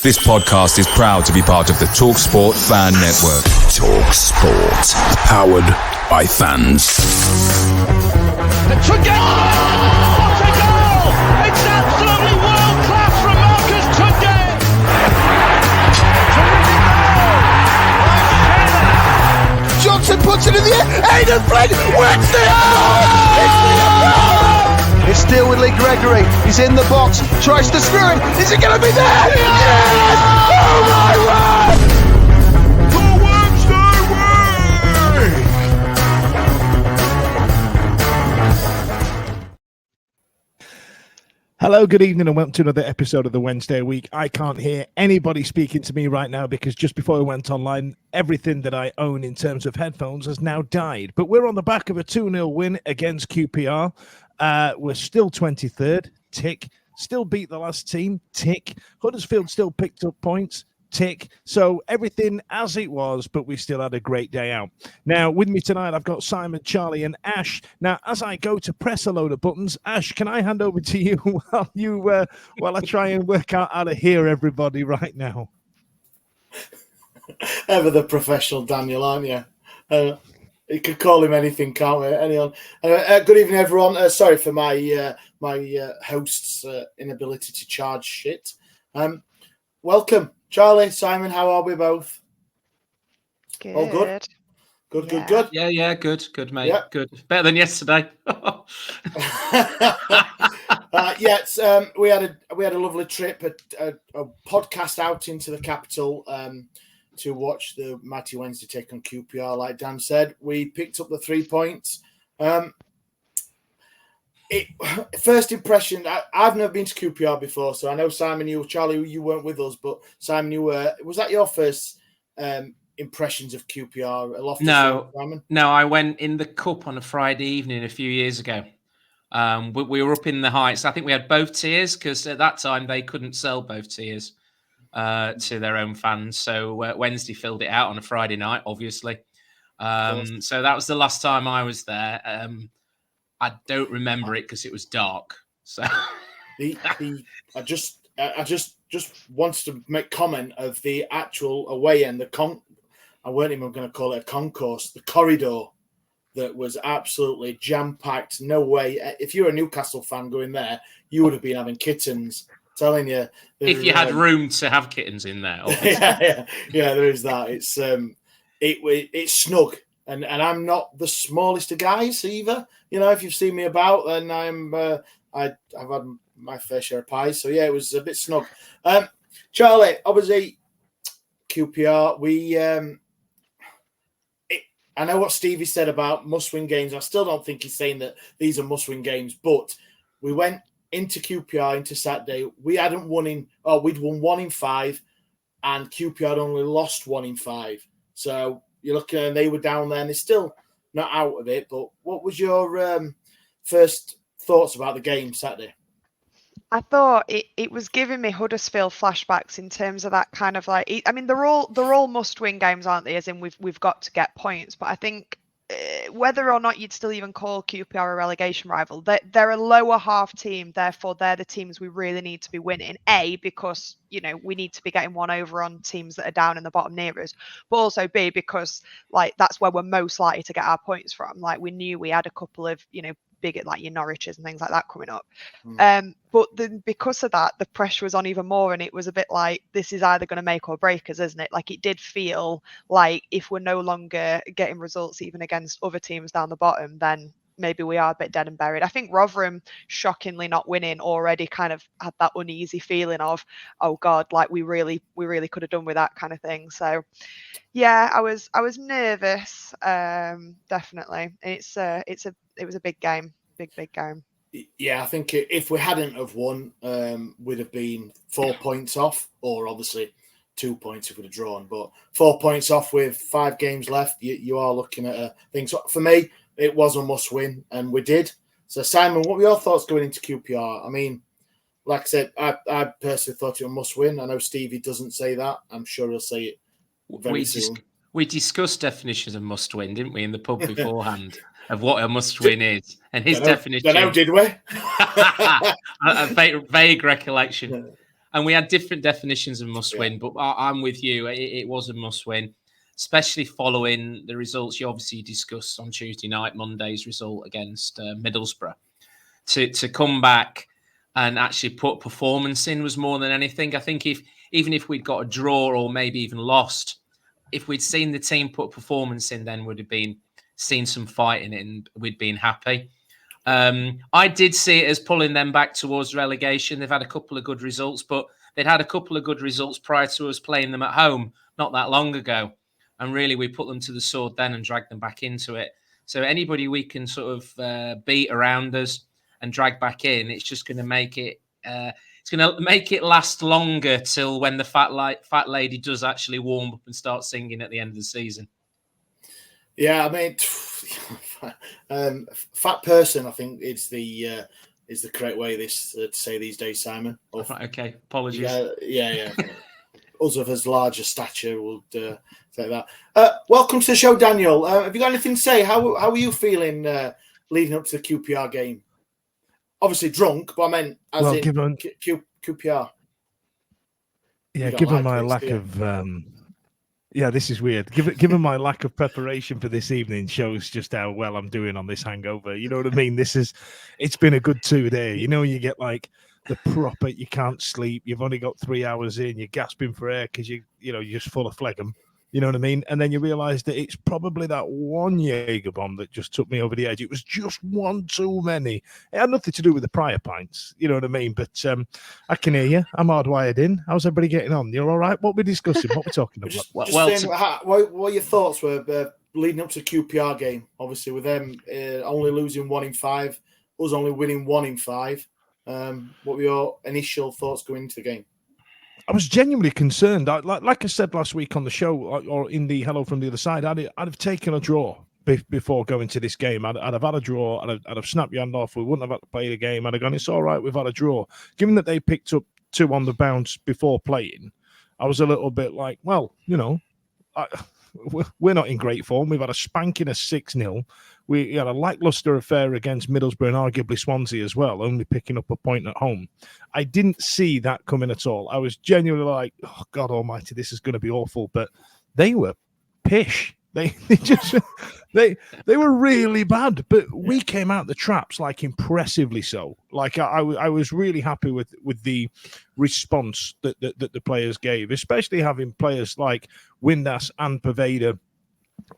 This podcast is proud to be part of the TalkSport Fan Network. TalkSport. Powered by fans. What a goal! It's absolutely world class from Marcus Tunde! Johnson puts it in the air. Aidan Flynn wins the It's still with Lee Gregory. He's in the box. Tries to screw it. Is it going to be there? Yes! Oh my word! The Wednesday week! Hello, good evening, and welcome to another episode of the Wednesday week. I can't hear anybody speaking to me right now because just before I went online, everything that I own in terms of headphones has now died. But we're on the back of a 2-0 win against QPR. We're still 23rd, tick. Still beat the last team, tick. Huddersfield still picked up points, tick. So everything as it was, but we still had a great day out. Now, with me tonight, I've got Simon, Charlie, and Ash. Now, as I go to press a load of buttons, Ash, can I hand over to you while I try and work out how to hear everybody right now? Ever the professional Daniel, aren't you? You could call him anything, can't we? Anyone? Good evening, everyone. Sorry for my host's inability to charge shit. Welcome, Charlie, Simon. How are we both? Good. All good. Good. Yeah, good, mate. Yeah. Good. Better than yesterday. Yes, we had a lovely trip, a podcast out into the capital. To watch the mighty Wednesday take on QPR. Like Dan said, we picked up the 3 points. First impression, I've never been to QPR before, so I know Simon, Charlie, you weren't with us, but Simon, you were. Was that your first impressions of QPR? Loftus Road, Simon? No, I went in the Cup on a Friday evening a few years ago. We were up in the Heights. I think we had both tiers because at that time they couldn't sell both tiers to their own fans. So Wednesday filled it out on a Friday night, obviously. So that was the last time I was there. I don't remember it because it was dark. So I just wanted to make comment of the actual away end. I weren't even going to call it a concourse. The corridor that was absolutely jam-packed. No way. If you're a Newcastle fan going there, you would have been having kittens. Telling you, if you had room to have kittens in there. yeah, there is that. It's snug, and I'm not the smallest of guys either. You know, if you've seen me about, then I've had my fair share of pies. So yeah, it was a bit snug. Charlie, obviously, QPR. I know what Stevie said about must-win games. I still don't think he's saying that these are must-win games, but we went into QPR, into Saturday, we'd won 1 in 5, and QPR only lost 1 in 5. So you're looking, and they were down there, and they're still not out of it. But what was your first thoughts about the game Saturday? I thought it was giving me Huddersfield flashbacks in terms of that kind of like. I mean, they're all must-win games, aren't they? As in, we've got to get points. But I think whether or not you'd still even call QPR a relegation rival, they're a lower half team. Therefore, they're the teams we really need to be winning. A, because we need to be getting one over on teams that are down in the bottom near us, but also B, because like that's where we're most likely to get our points from. Like we knew we had a couple of big like your Norwiches and things like that coming up. But then because of that, the pressure was on even more, and it was a bit like this is either going to make or break us, isn't it? Like it did feel like if we're no longer getting results even against other teams down the bottom, then maybe we are a bit dead and buried. I think Rotherham, shockingly not winning, already kind of had that uneasy feeling of, oh God, like we really could have done with that kind of thing. So yeah, I was nervous, definitely. It was a big game, big game. Yeah, I think if we hadn't have won, we'd have been 4 points off, or obviously 2 points if we'd have drawn, but 4 points off with 5 games left. You are looking at a thing. So for me, it was a must win, and we did. So Simon, what were your thoughts going into QPR? I mean, like I said, I personally thought it was a must win. I know Stevie doesn't say that. I'm sure he'll say it very soon. We discussed definitions of must win, didn't we, in the pub beforehand? Of what a must-win is, and his definition. Did we? A vague recollection. And we had different definitions of must-win, but I'm with you. It was a must-win, especially following the results you obviously discussed on Tuesday night, Monday's result against Middlesbrough. To come back and actually put performance in was more than anything. I think even if we'd got a draw or maybe even lost, if we'd seen the team put performance in, then would have been seen some fighting and we'd been happy. I did see it as pulling them back towards relegation. They've had a couple of good results, but they'd had a couple of good results prior to us playing them at home not that long ago. And really, we put them to the sword then and dragged them back into it. So anybody we can sort of beat around us and drag back in, it's just going to make it. It's going to make it last longer till when the fat lady does actually warm up and start singing at the end of the season. Yeah, I mean, fat person, I think is the correct way to say these days, Simon. Okay, apologies. Yeah. Us of as large a stature would say that. Welcome to the show, Daniel. Have you got anything to say? How are you feeling leading up to the QPR game? Obviously drunk, but I meant QPR. Yeah, given my lack of this is weird. Given my lack of preparation for this evening shows just how well I'm doing on this hangover. You know what I mean? It's been a good 2 days. You know, you get like the proper, you can't sleep. You've only got 3 hours in. You're gasping for air because you're just full of phlegm. You know what I mean? And then you realise that it's probably that one Jaeger bomb that just took me over the edge. It was just one too many. It had nothing to do with the prior pints. You know what I mean? But I can hear you. I'm hardwired in. How's everybody getting on? You're all right? What we're discussing? What we're talking about? What your thoughts were leading up to the QPR game? Obviously, with them only losing 1 in 5, us only winning 1 in 5. What were your initial thoughts going into the game? I was genuinely concerned. Like I said last week on the show, or in the Hello from the Other Side, I'd have taken a draw before going to this game. I'd have had a draw. I'd have snapped your hand off. We wouldn't have had to play the game. I'd have gone, it's all right, we've had a draw. Given that they picked up 2 on the bounce before playing, I was a little bit like, well, you know, we're not in great form. We've had a spanking of 6-0. We had a lackluster affair against Middlesbrough and arguably Swansea as well, only picking up a point at home. I didn't see that coming at all. I was genuinely like, oh, God almighty, this is going to be awful. But they were pish. They were really bad. But we came out the traps like impressively so. Like I was really happy with the response that the players gave, especially having players like Windass and Pervader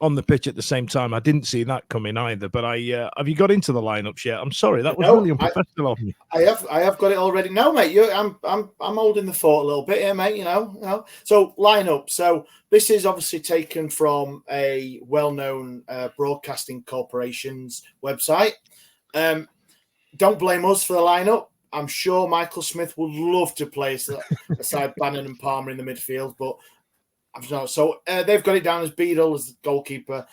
on the pitch at the same time. I didn't see that coming either. But have you got into the lineups yet? I'm sorry, that was really unprofessional of me. I have got it already. No, mate, I'm holding the fort a little bit here, mate. You know. So lineup. So this is obviously taken from a well-known broadcasting corporation's website. Don't blame us for the lineup. I'm sure Michael Smith would love to play aside Bannon and Palmer in the midfield, but I don't know. So they've got it down as Beadle as the goalkeeper.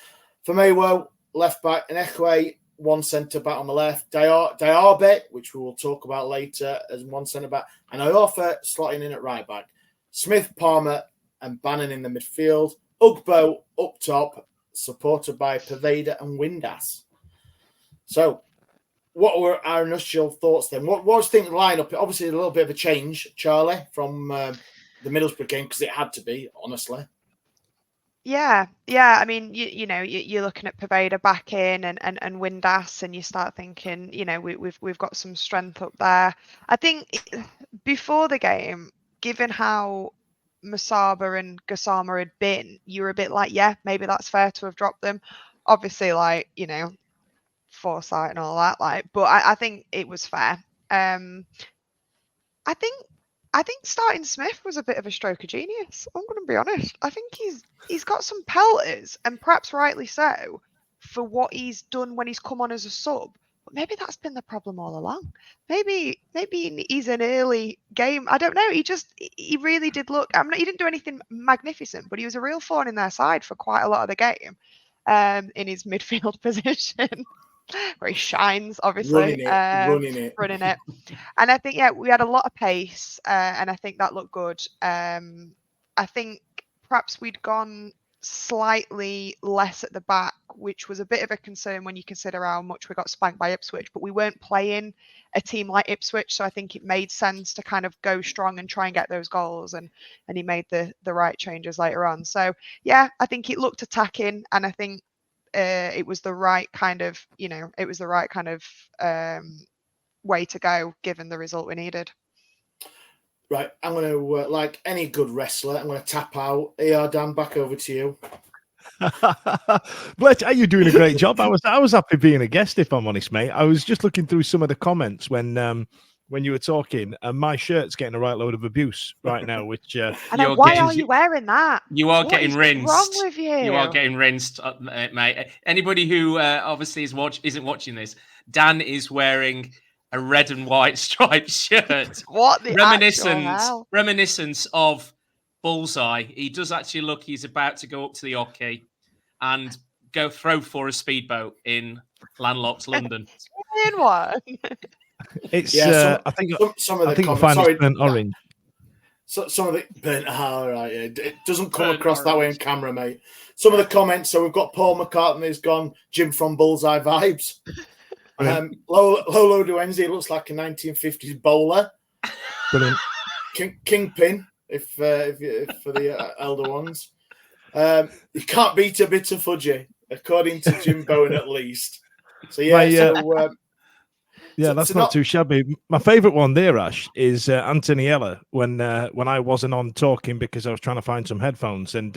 Famewo, left back, and Ekwe, one centre back on the left. Diarbe, which we will talk about later, as one centre back, and Iofa slotting in at right back. Smith, Palmer, and Bannon in the midfield. Ugbo up top, supported by Pervader and Windass. So, what were our initial thoughts then? What was the lineup? Obviously, a little bit of a change, Charlie, from the Middlesbrough game, because it had to be, honestly. Yeah. I mean, you're looking at Pervader back in and Windass, and you start thinking, we've got some strength up there. I think before the game, given how Masaba and Gassama had been, you were a bit like, yeah, maybe that's fair to have dropped them. Obviously, foresight and all that, but I think it was fair. I think starting Smith was a bit of a stroke of genius. I'm going to be honest. I think he's got some pelters, and perhaps rightly so, for what he's done when he's come on as a sub. But maybe that's been the problem all along. Maybe he's an early game. I don't know. He really did look. He didn't do anything magnificent, but he was a real thorn in their side for quite a lot of the game, in his midfield position. Where he shines, obviously, running it. And I think, we had a lot of pace, and I think that looked good. I think perhaps we'd gone slightly less at the back, which was a bit of a concern when you consider how much we got spanked by Ipswich, but we weren't playing a team like Ipswich, so I think it made sense to kind of go strong and try and get those goals, and he made the right changes later on. So yeah, I think it looked attacking, and I think it was the right kind of, way to go given the result we needed. Right, I'm going to, like any good wrestler, I'm going to tap out. Here, Dan, back over to you. Blech, are you doing a great job? I was happy being a guest, if I'm honest, mate. I was just looking through some of the comments when you were talking, and my shirt's getting a right load of abuse right now. Which why are you wearing that? You are getting rinsed. What's wrong with you? You are getting rinsed, mate. Anybody who obviously isn't watching this, Dan is wearing a red and white striped shirt. What the reminiscence of Bullseye. He does actually look he's about to go up to the hockey and go throw for a speedboat in landlocked London. In what? It's I think some of the comments. Sorry, burnt orange. Some of it burnt. Right, yeah. It doesn't come across that way on camera, mate. Some of the comments. So we've got Paul McCartney's gone. Jim from Bullseye vibes. Lolo Duenzi looks like a 1950s bowler. Brilliant. Kingpin, if for the elder ones. You can't beat a bit of Fudge, according to Jim Bowen at least. So yeah, that's not too shabby. My favourite one there, Ash, is Antoniella when I wasn't on talking because I was trying to find some headphones, and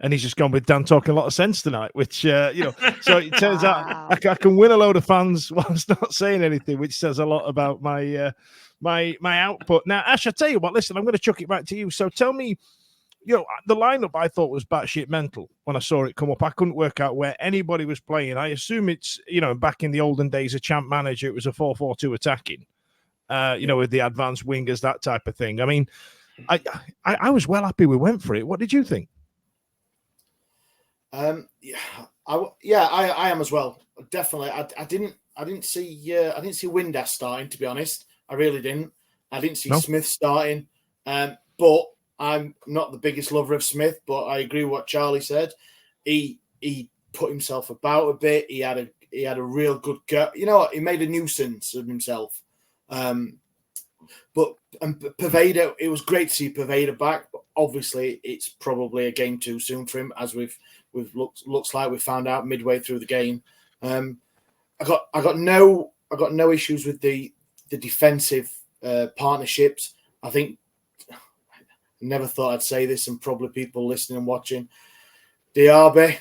he's just gone with Dan talking a lot of sense tonight, which so it turns out I can win a load of fans whilst not saying anything, which says a lot about my output. Now, Ash, I tell you what, listen, I'm going to chuck it back to you. So tell me, the lineup I thought was batshit mental when I saw it come up. I couldn't work out where anybody was playing. I assume it's, back in the olden days, a champ manager, it was a 4-4-2 attacking, with the advanced wingers, that type of thing. I mean, I was well happy we went for it. What did you think? I am as well. Definitely. I didn't see Windass starting, to be honest. I really didn't. I didn't see Smith starting. But I'm not the biggest lover of Smith, but I agree with what Charlie said. He put himself about a bit. He had a real good go. You know what? He made a nuisance of himself. But Poveda, it was great to see Poveda back. But obviously, it's probably a game too soon for him, as looks like we found out midway through the game. I got no issues with the defensive partnerships. I think. Never thought I'd say this, and probably people listening and watching. Diaby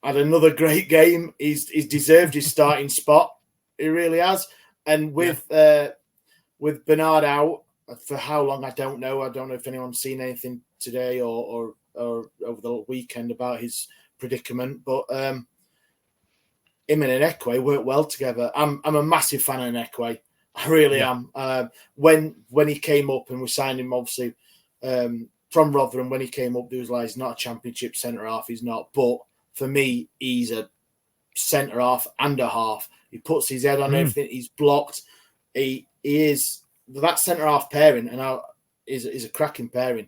had another great game. He's deserved his starting spot. He really has. And with Bernard out for how long, I don't know. I don't know if anyone's seen anything today or over the weekend about his predicament. But him and Enekwe work well together. I'm a massive fan of Enekwe. I really am. When he came up and we signed him, obviously. From Rotherham, when he came up, there was like, he's not a championship centre half, he's not. But for me, he's a centre half and a half. He puts his head on everything. He's blocked. He is that centre half pairing, and is a cracking pairing.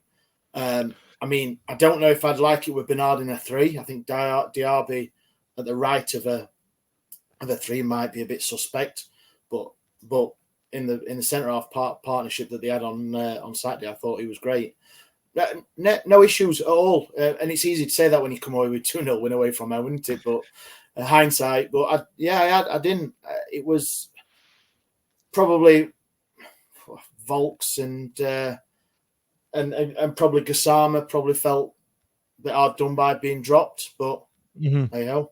I mean, I don't know if I'd like it with Bernard in a 3. I think Diaby at the right of a 3 might be a bit suspect, but in the centre half partnership that they had on Saturday, I thought he was great. No issues at all, and it's easy to say that when you come away with 2-0 win away from home, isn't it? But hindsight, but I didn't. It was probably Volks and probably Gasama probably felt a bit hard done by being dropped, but there you go.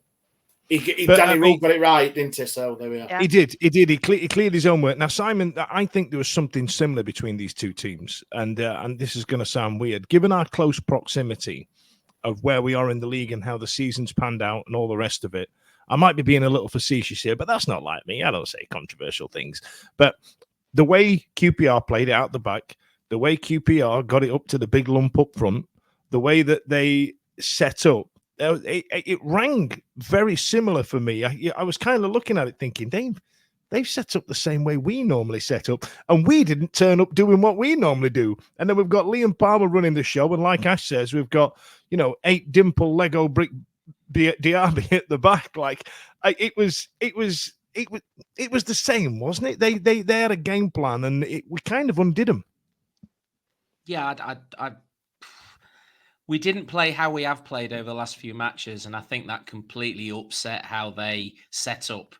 Danny Rule got it right, didn't he? So there we are. Yeah. He did. He cleared his own work. Now, Simon, I think there was something similar between these two teams, and this is going to sound weird, given our close proximity of where we are in the league and how the season's panned out and all the rest of it. I might be being a little facetious here, but that's not like me. I don't say controversial things. But the way QPR played it out the back, the way QPR got it up to the big lump up front, the way that they set up, it rang very similar for me. I was kind of looking at it thinking, they they've set up the same way we normally set up, and we didn't turn up doing what we normally do. And then we've got Liam Palmer running the show, and like Ash says, we've got 8 dimple Lego brick Diaby at the back. Like it was the same, wasn't it? They had a game plan, and we kind of undid them. Yeah, we didn't play how we have played over the last few matches, and I think that completely upset how they set up.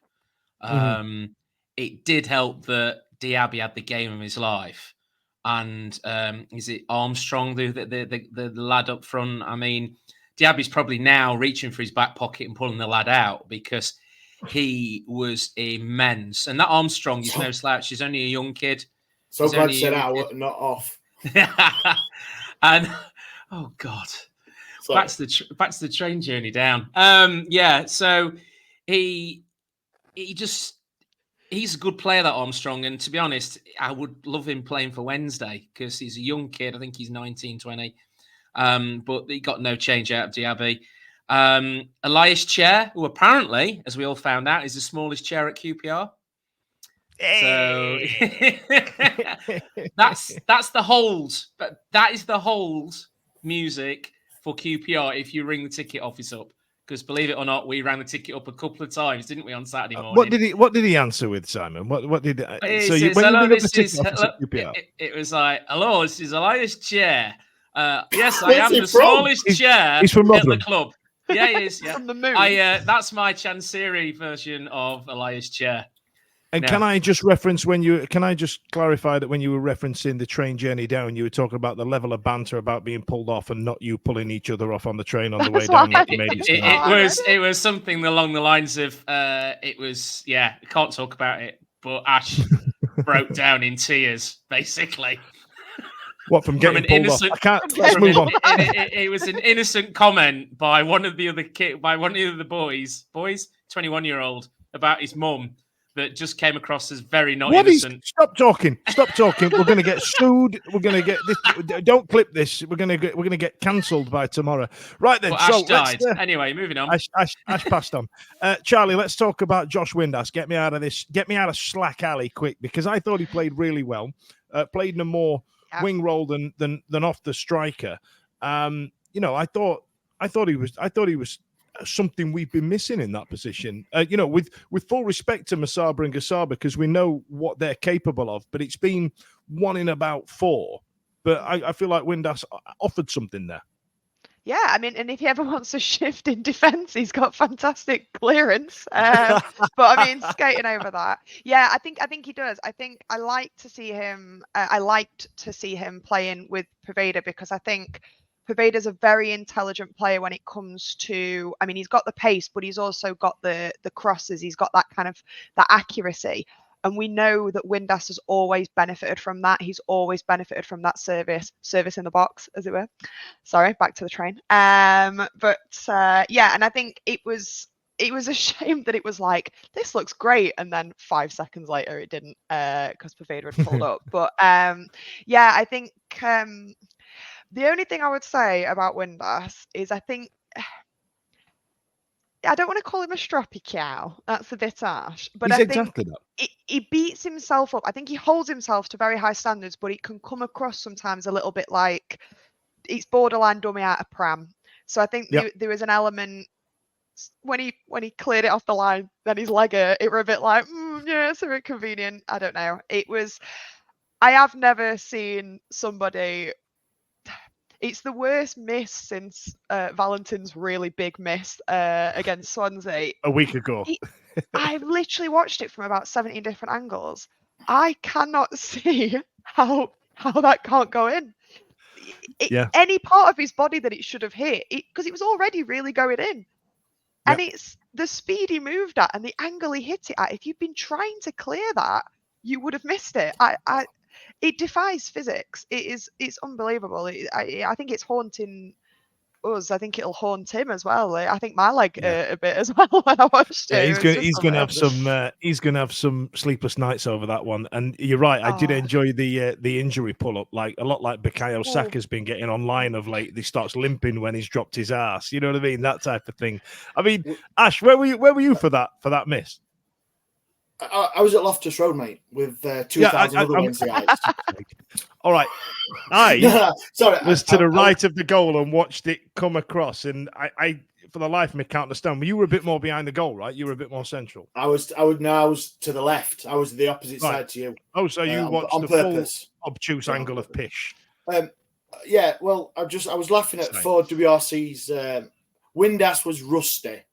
It did help that Diaby had the game of his life, and is it Armstrong, the lad up front? I mean, Diaby's probably now reaching for his back pocket and pulling the lad out because he was immense. And that Armstrong is no slouch. He's only a young kid. So glad you said out, not off. And oh god, back to the train journey down. So he's a good player, that Armstrong, and to be honest, I would love him playing for Wednesday because he's a young kid. I think he's 19, 20, but he got no change out of Diaby. Elias Chair, who apparently, as we all found out, is the smallest chair at QPR. Hey. So that's the hold. But that is the hold music for QPR if you ring the ticket office up. Because believe it or not, we rang the ticket up a couple of times, didn't we, on Saturday morning? What did he answer with, Simon? What did it was like, hello, this is Elias Chair. Yes, I am the smallest chair he's from at the club. Yeah, he is. Yeah. From the moon. That's my Chancery version of Elias Chair. And can I just clarify that when you were referencing the train journey down, you were talking about the level of banter about being pulled off and not you pulling each other off on the train on the way down. It was something along the lines of I can't talk about it, but Ash broke down in tears, basically. What, from getting pulled off? I can't. Let's move on. It was an innocent comment by one of the other boys, 21-year-old, about his mum. That just came across as very not innocent. Stop talking. We're going to get sued. We're going to get this. Don't clip this. We're going to get cancelled by tomorrow. Right then. Well, Ash died. Anyway, moving on. Ash passed on. Charlie, let's talk about Josh Windass. Get me out of this. Get me out of Slack Alley quick, because I thought he played really well. Played in a more wing role than off the striker. I thought he was something we've been missing in that position. With full respect to Masaba and Gasaba, because we know what they're capable of, but it's been 1 in about 4. But I feel like Windass offered something there. Yeah, I mean, and if he ever wants to shift in defence, he's got fantastic clearance. But I mean, skating over that. Yeah, I think he does. I think I liked to see him playing with Poveda, because I think Poveda's a very intelligent player when it comes to, I mean, he's got the pace, but he's also got the crosses. He's got that kind of that accuracy. And we know that Windass has always benefited from that. He's always benefited from that service in the box, as it were. Sorry, back to the train. And I think it was a shame that it was like, this looks great, and then 5 seconds later it didn't, because Poveda had pulled up. But I think the only thing I would say about Windass is I think I don't want to call him a stroppy cow. That's a bit harsh. But He's I think exactly that. He beats himself up. I think he holds himself to very high standards, but it can come across sometimes a little bit like it's borderline dummy out of pram. So I think there was an element when he cleared it off the line, then his leg hurt, it were a bit like, it's a bit convenient. I don't know. I have never seen somebody. It's the worst miss since Valentin's really big miss against Swansea. A week ago. I've literally watched it from about 17 different angles. I cannot see how that can't go in. Any part of his body that it should have hit, because it was already really going in. And it's the speed he moved at and the angle he hit it at. If you'd been trying to clear that, you would have missed it. It defies physics. It's unbelievable. I think it's haunting us. I think it'll haunt him as well. I think my leg hurt a bit as well when I watched it. He's going to have some sleepless nights over that one. And you're right. I did enjoy the injury pull up, like a lot like Bukayo Saka's been getting online of late. He starts limping when he's dropped his ass. You know what I mean? That type of thing. I mean, Ash, where were you for that miss? I was at Loftus Road, mate, with 2,000 other Wednesdayites. All right. I Sorry, was to the right of the goal and watched it come across, and I for the life of me can't understand. You were a bit more behind the goal, right? You were a bit more central. I was to the left. I was the opposite side to you. Oh, so you watched on the purpose. full obtuse angle of Pish. Yeah, well, I was laughing at Ford WRC's Windass was rusty.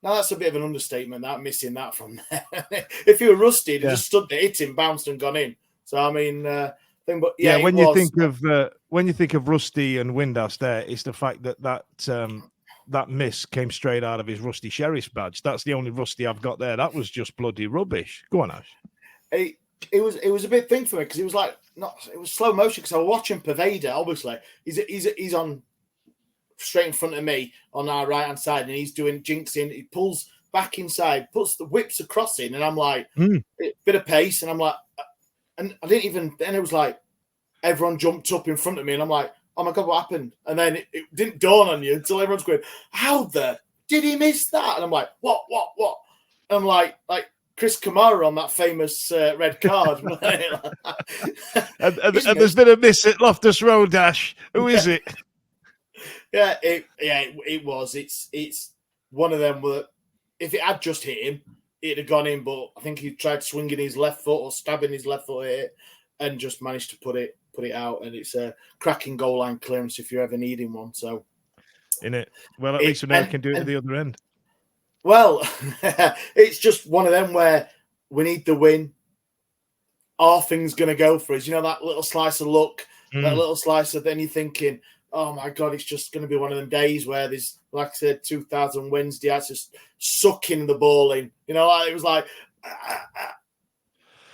Now that's a bit of an understatement. That missing that from there. If you were rusty, it just stood there, hit him, bounced, and gone in. So I mean, but yeah, when you think of Rusty and Windass, there it's the fact that miss came straight out of his Rusty Sheriff's badge. That's the only Rusty I've got there. That was just bloody rubbish. Go on, Ash. It was a big thing for me because it was like it was slow motion because I was watching Pervader. Obviously, he's on straight in front of me on our right hand side, and he's doing jinxing. He pulls back inside, puts the whips across in, and I'm like, bit of pace, and I'm like, and I didn't even. Then it was like everyone jumped up in front of me, and I'm like, oh my god, what happened? And then it didn't dawn on you until everyone's going, how did he miss that? And I'm like, what? And I'm like Chris Kamara on that famous red card. and there's been a miss at Loftus Road, Dash. Who is it? Yeah, it was. It's one of them where if it had just hit him, it'd have gone in. But I think he tried swinging his left foot or stabbing his left foot at it, and just managed to put it out. And it's a cracking goal line clearance if you're ever needing one. So, in it, well, at least we can do it at the other end. Well, it's just one of them where we need the win. Our thing's going to go for us. You know, that little slice of luck, that little slice of then you're thinking, oh my God, it's just going to be one of them days where there's, like I said, 2,000 Wednesdayites just sucking the ball in. You know, it was like,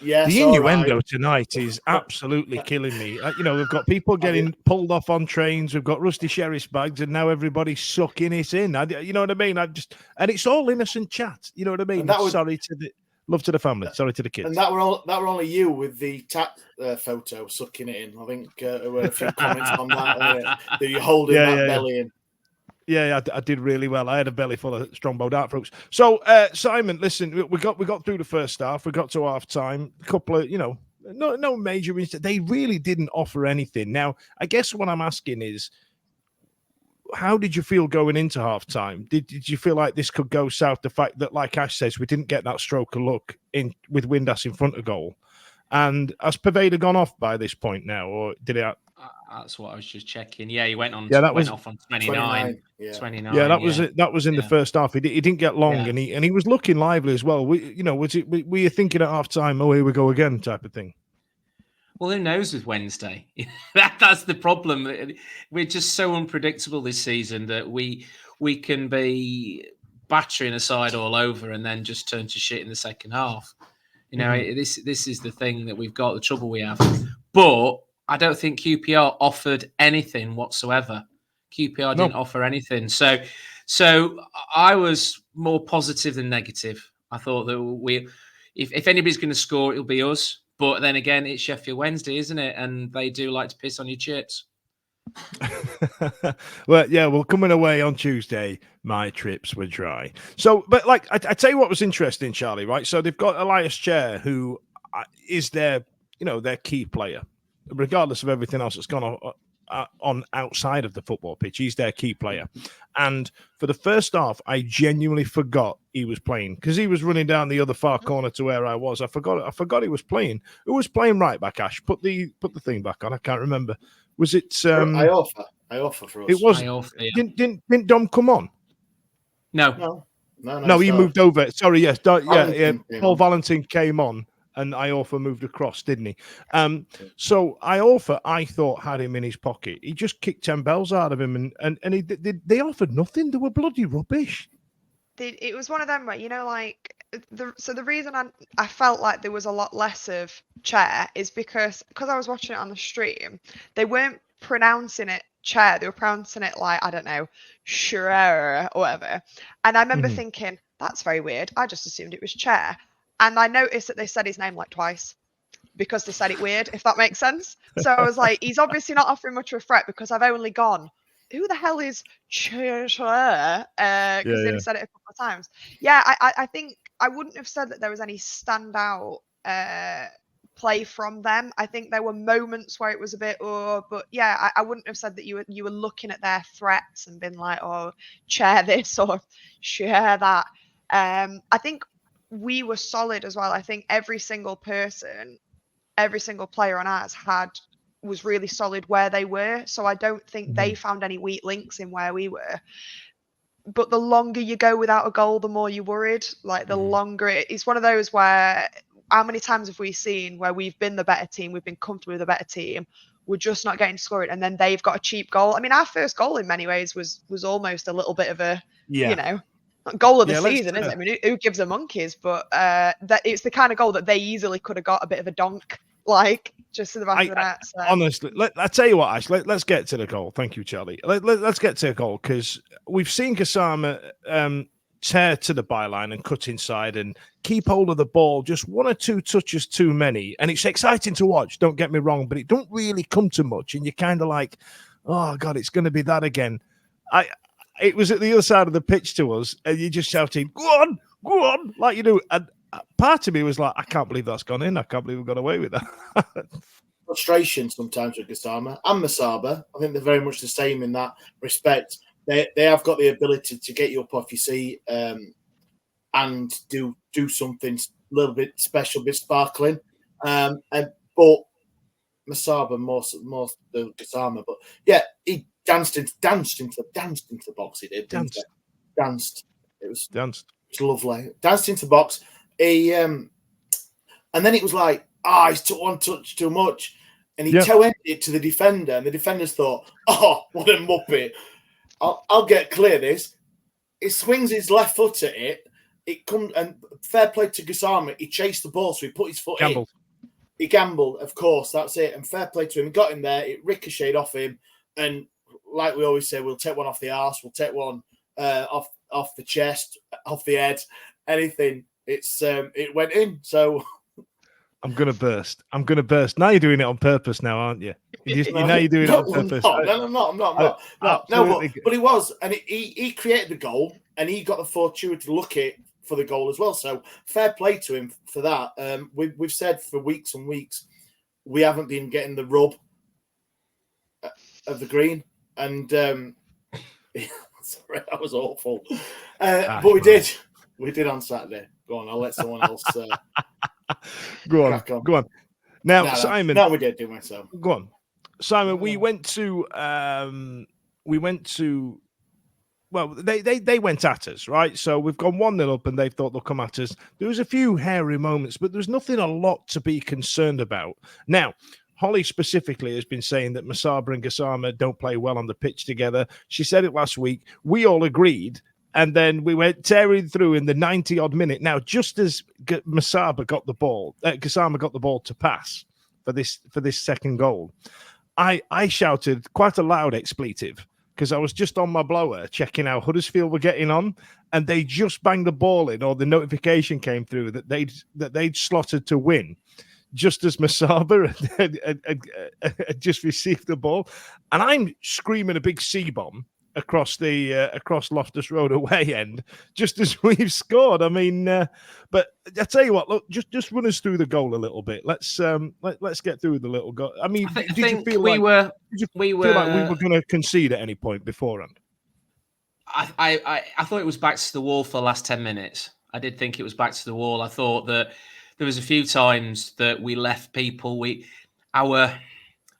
yes. The innuendo tonight is absolutely killing me. We've got people getting pulled off on trains. We've got Rusty Sheriff's bags, and now everybody's sucking it in. You know what I mean? And it's all innocent chat. You know what I mean? Sorry to the love to the family. Sorry to the kids. And that were only you with the tap photo sucking it in. I think there were a few comments on that. That you're holding that belly in. Yeah, I did really well. I had a belly full of Strongbow dart fruits. So, Simon, listen, we got through the first half. We got to half time. A couple of, no major incidents. They really didn't offer anything. Now, I guess what I'm asking is, how did you feel going into half time? Did you feel like this could go south? The fact that, like Ash says, we didn't get that stroke of luck in with Windass in front of goal. And has Pervader gone off by this point now, or did it? That's what I was just checking. Yeah, he went on. Yeah, went off on 29. 29. Yeah, that was it. That was in the first half. He didn't get long, and he was looking lively as well. Were you thinking at half time, oh, here we go again, type of thing? Well, who knows with Wednesday? That's the problem. We're just so unpredictable this season that we can be battering aside all over and then just turn to shit in the second half. This is the thing that we've got, the trouble we have. But I don't think QPR offered anything whatsoever. QPR didn't offer anything. So I was more positive than negative. I thought that if anybody's going to score, it'll be us. But then again, it's Sheffield Wednesday, isn't it? And they do like to piss on your chits. Well, coming away on Tuesday, my trips were dry. So, but like I tell you what was interesting, Charlie, right? So they've got Elias Chair, who is their key player, regardless of everything else that's gone on outside of the football pitch. He's their key player. And for the first half, I genuinely forgot he was playing because he was running down the other far corner to where I was. I forgot he was playing. Who was playing right back, Ash? Put the thing back on. I can't remember. Was it I offer for us. It was. Didn't Dom come on? No. No, he moved over. Sorry, yes. Paul Valentin came on. And Iorfa moved across, didn't he? So Iorfa, I thought, had him in his pocket. He just kicked 10 bells out of him, and they offered nothing. They were bloody rubbish. It was one of them where, the reason I felt like there was a lot less of Chair is because I was watching it on the stream. They weren't pronouncing it Chair. They were pronouncing it like, I don't know, Scherer or whatever. And I remember thinking, that's very weird. I just assumed it was Chair. And I noticed that they said his name like twice because they said it weird, if that makes sense. So I was like, he's obviously not offering much of a threat because I've only gone, who the hell is Chair? Because they said it a couple of times. Yeah, I think I wouldn't have said that there was any standout play from them. I think there were moments where it was a bit, but yeah, I wouldn't have said that you were looking at their threats and been like, oh, chair this or share that. I think we were solid as well. I think every single person, every single player on ours was really solid where they were. So I don't think they found any weak links in where we were. But the longer you go without a goal, the more you're worried. Like the longer it's one of those where how many times have we seen where we've been the better team, we've been comfortable with the better team, we're just not getting scored, and then they've got a cheap goal. I mean, our first goal in many ways was almost a little bit of a, goal of the season, isn't it? I mean, who gives a monkeys? But that it's the kind of goal that they easily could have got a bit of a donk, like just to the back of the net. So. Honestly, I tell you what, Ash, let's get to the goal. Thank you, Charlie. Let's get to the goal, because we've seen Gasman tear to the byline and cut inside and keep hold of the ball just one or two touches too many. And it's exciting to watch, don't get me wrong, but it don't really come to much. And you're kind of like, oh, God, it's going to be that again. It was at the other side of the pitch to us, and you're just shouting, go on, like you do. And part of me was like, I can't believe that's gone in. I can't believe we got away with that. Frustration sometimes with Gasama and Masaba. I think they're very much the same in that respect. They have got the ability to get you up off your seat and do something a little bit special, a bit sparkling. But Masaba more than Gasama. But yeah, he danced into the box. He did. Danced. It was lovely. Danced into the box. He and then it was like, he's took one touch too much, and he toe-ended it to the defender, and the defenders thought, oh, what a muppet. I'll get clear this. He swings his left foot at it. It comes, and fair play to Gasama. He chased the ball, so he put his foot in. He gambled, of course. That's it. And fair play to him. He got in there. It ricocheted off him. And like we always say, we'll take one off the arse. We'll take one off the chest, off the head, anything. It went in. So I'm gonna burst. Now you're doing it on purpose, now, aren't you? Now you're doing it on purpose. No, I'm not. But he was, and he created the goal, and he got the fortune to look it for the goal as well. So fair play to him for that. We've said for weeks and weeks we haven't been getting the rub of the green, and sorry, that was awful. But we did. We did on Saturday. Go on, I'll let someone else. Go on. Now, Simon. No, we did, didn't we? So go on, Simon. We went to. Well, they went at us, right? So we've gone 1-0 up, and they thought they'll come at us. There was a few hairy moments, but there's nothing a lot to be concerned about. Now, Holly specifically has been saying that Masaba and Gasama don't play well on the pitch together. She said it last week. We all agreed. And then we went tearing through in the 90-odd minute. Now, just as Gasama got the ball to pass for this second goal, I shouted quite a loud expletive because I was just on my blower checking how Huddersfield were getting on, and they just banged the ball in, or the notification came through that they'd slotted to win, just as Masaba had just received the ball, and I'm screaming a big C-bomb across Loftus Road away end, just as we've scored. I mean, but I tell you what, look, just run us through the goal a little bit. Let's get through the little goal. I mean, did you feel like we were going to concede at any point beforehand? I thought it was back to the wall for the last 10 minutes. I did think it was back to the wall. I thought that there was a few times that we left people. And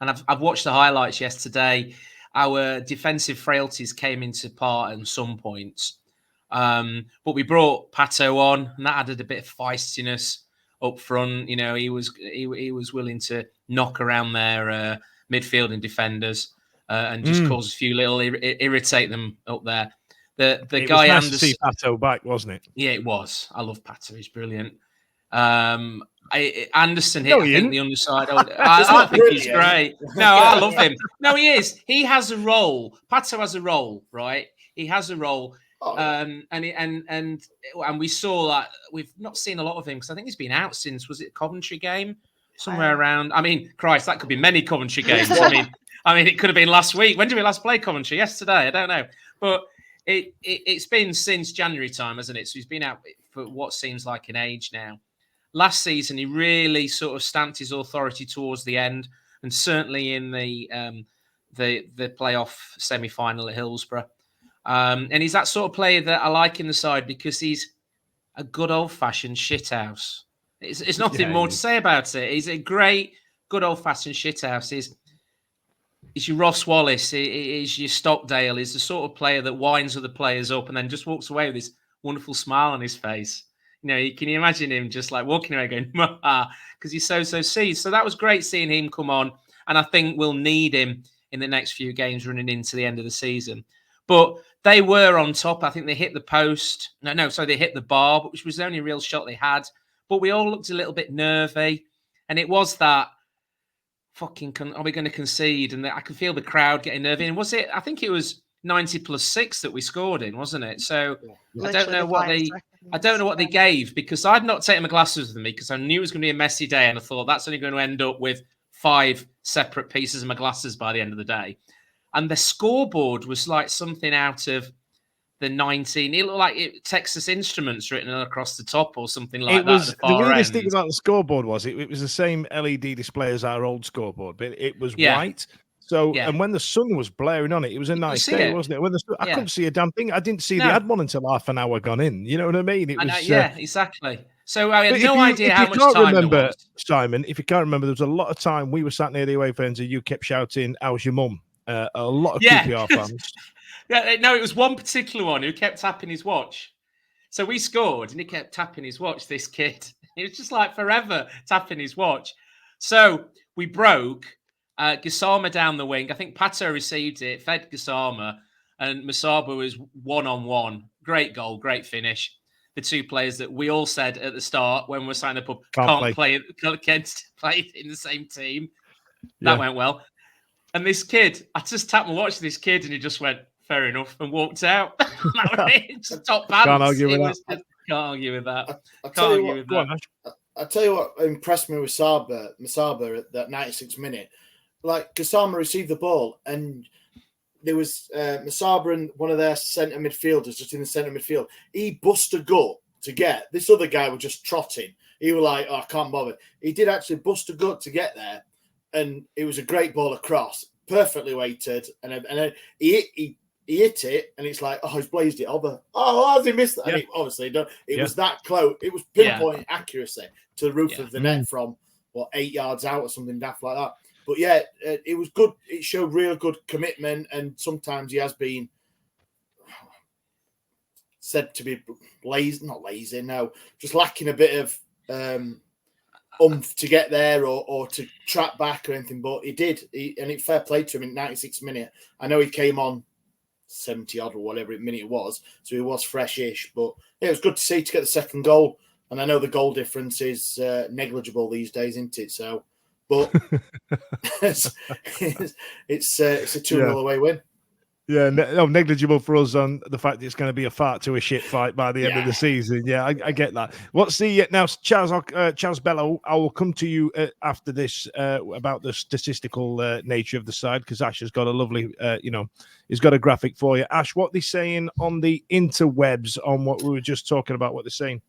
I've watched the highlights yesterday. Our defensive frailties came into part at some points. But we brought Pato on, and that added a bit of feistiness up front. You know, he was willing to knock around their midfield and defenders and just cause a few little irritate them up there. The it guy was nice Anderson, to see Pato back, wasn't it? Yeah, it was. I love Pato. He's brilliant. Anderson hit, I think, the underside. I think he's great. No, I love him. No, he is. He has a role. Pato has a role, right? He has a role. And we saw that. We've not seen a lot of him because I think he's been out since, was it Coventry game? Somewhere around. I mean, Christ, that could be many Coventry games. I mean, it could have been last week. When did we last play Coventry? Yesterday? I don't know. But it's been since January time, hasn't it? So he's been out for what seems like an age now. Last season, he really sort of stamped his authority towards the end, and certainly in the playoff semi-final at Hillsborough. And he's that sort of player that I like in the side because he's a good old-fashioned shithouse. It's nothing more to say about it. He's a great, good old-fashioned shithouse. He's your Ross Wallace. He's your Stockdale. He's the sort of player that winds other players up and then just walks away with this wonderful smile on his face. Can you imagine him just like walking away going, because he's so seized. So that was great seeing him come on. And I think we'll need him in the next few games running into the end of the season. But they were on top. I think they hit the post. They hit the bar, which was the only real shot they had. But we all looked a little bit nervy. And it was that fucking, are we going to concede? And I could feel the crowd getting nervy. And I think it was 90+6 that we scored in, wasn't it? So I don't know what they gave, because I'd not taken my glasses with me because I knew it was going to be a messy day, and I thought that's only going to end up with 5 separate pieces of my glasses by the end of the day. And the scoreboard was like something out of the 19. It looked like Texas Instruments written across the top or something like that. The weirdest thing about the scoreboard was it was the same LED display as our old scoreboard, but it was white. So, and when the sun was blaring on it, it was a nice day, wasn't it? I couldn't see a damn thing. I didn't see the ad one until half an hour gone in. You know what I mean? It was, exactly. So I had no idea how much time there was. Simon, if you can't remember, there was a lot of time we were sat near the away fans and you kept shouting, "How's your mum?" A lot of QPR fans. It was one particular one who kept tapping his watch. So we scored and he kept tapping his watch, this kid. It was just like forever tapping his watch. So we broke Gasama down the wing. I think Pato received it, fed Gasama, and Masaba was one-on-one. Great goal, great finish. The two players that we all said at the start when we were signing up can't play in the same team. That went well. And this kid, I just tapped my watch to this kid and he just went, fair enough, and walked out. That was it. Just top pants. Can't argue with that. Can't argue with that. I'll tell you what impressed me with Masaba at that 96th minute. Like, Gasama received the ball and there was Masaba and one of their centre midfielders just in the centre midfield. He bust a gut to get. This other guy was just trotting. He was like, I can't bother. He did actually bust a gut to get there. And it was a great ball across, perfectly weighted. And then he hit it, and it's like, he's blazed it over. How has he missed that? Yeah. And it obviously done. It was that close. It was pinpoint accuracy to the roof of the net from, 8 yards out or something daft like that. But it was good. It showed real good commitment, and sometimes he has been said to be not lazy, no, just lacking a bit of to get there or to track back or anything. But he did, and it fair play to him in 96th minute. I know he came on 70 odd or whatever minute it was, so he was fresh-ish. But it was good to see to get the second goal. And I know the goal difference is negligible these days, isn't it? So. But it's a 2-0 away win. Yeah, negligible for us on the fact that it's going to be a fart to a shit fight by the end of the season. Yeah, I get that. What's the now, Charles Bello? I will come to you after this about the statistical nature of the side, because Ash has got a lovely, he's got a graphic for you. Ash, what are they saying on the interwebs on what we were just talking about? What they're saying?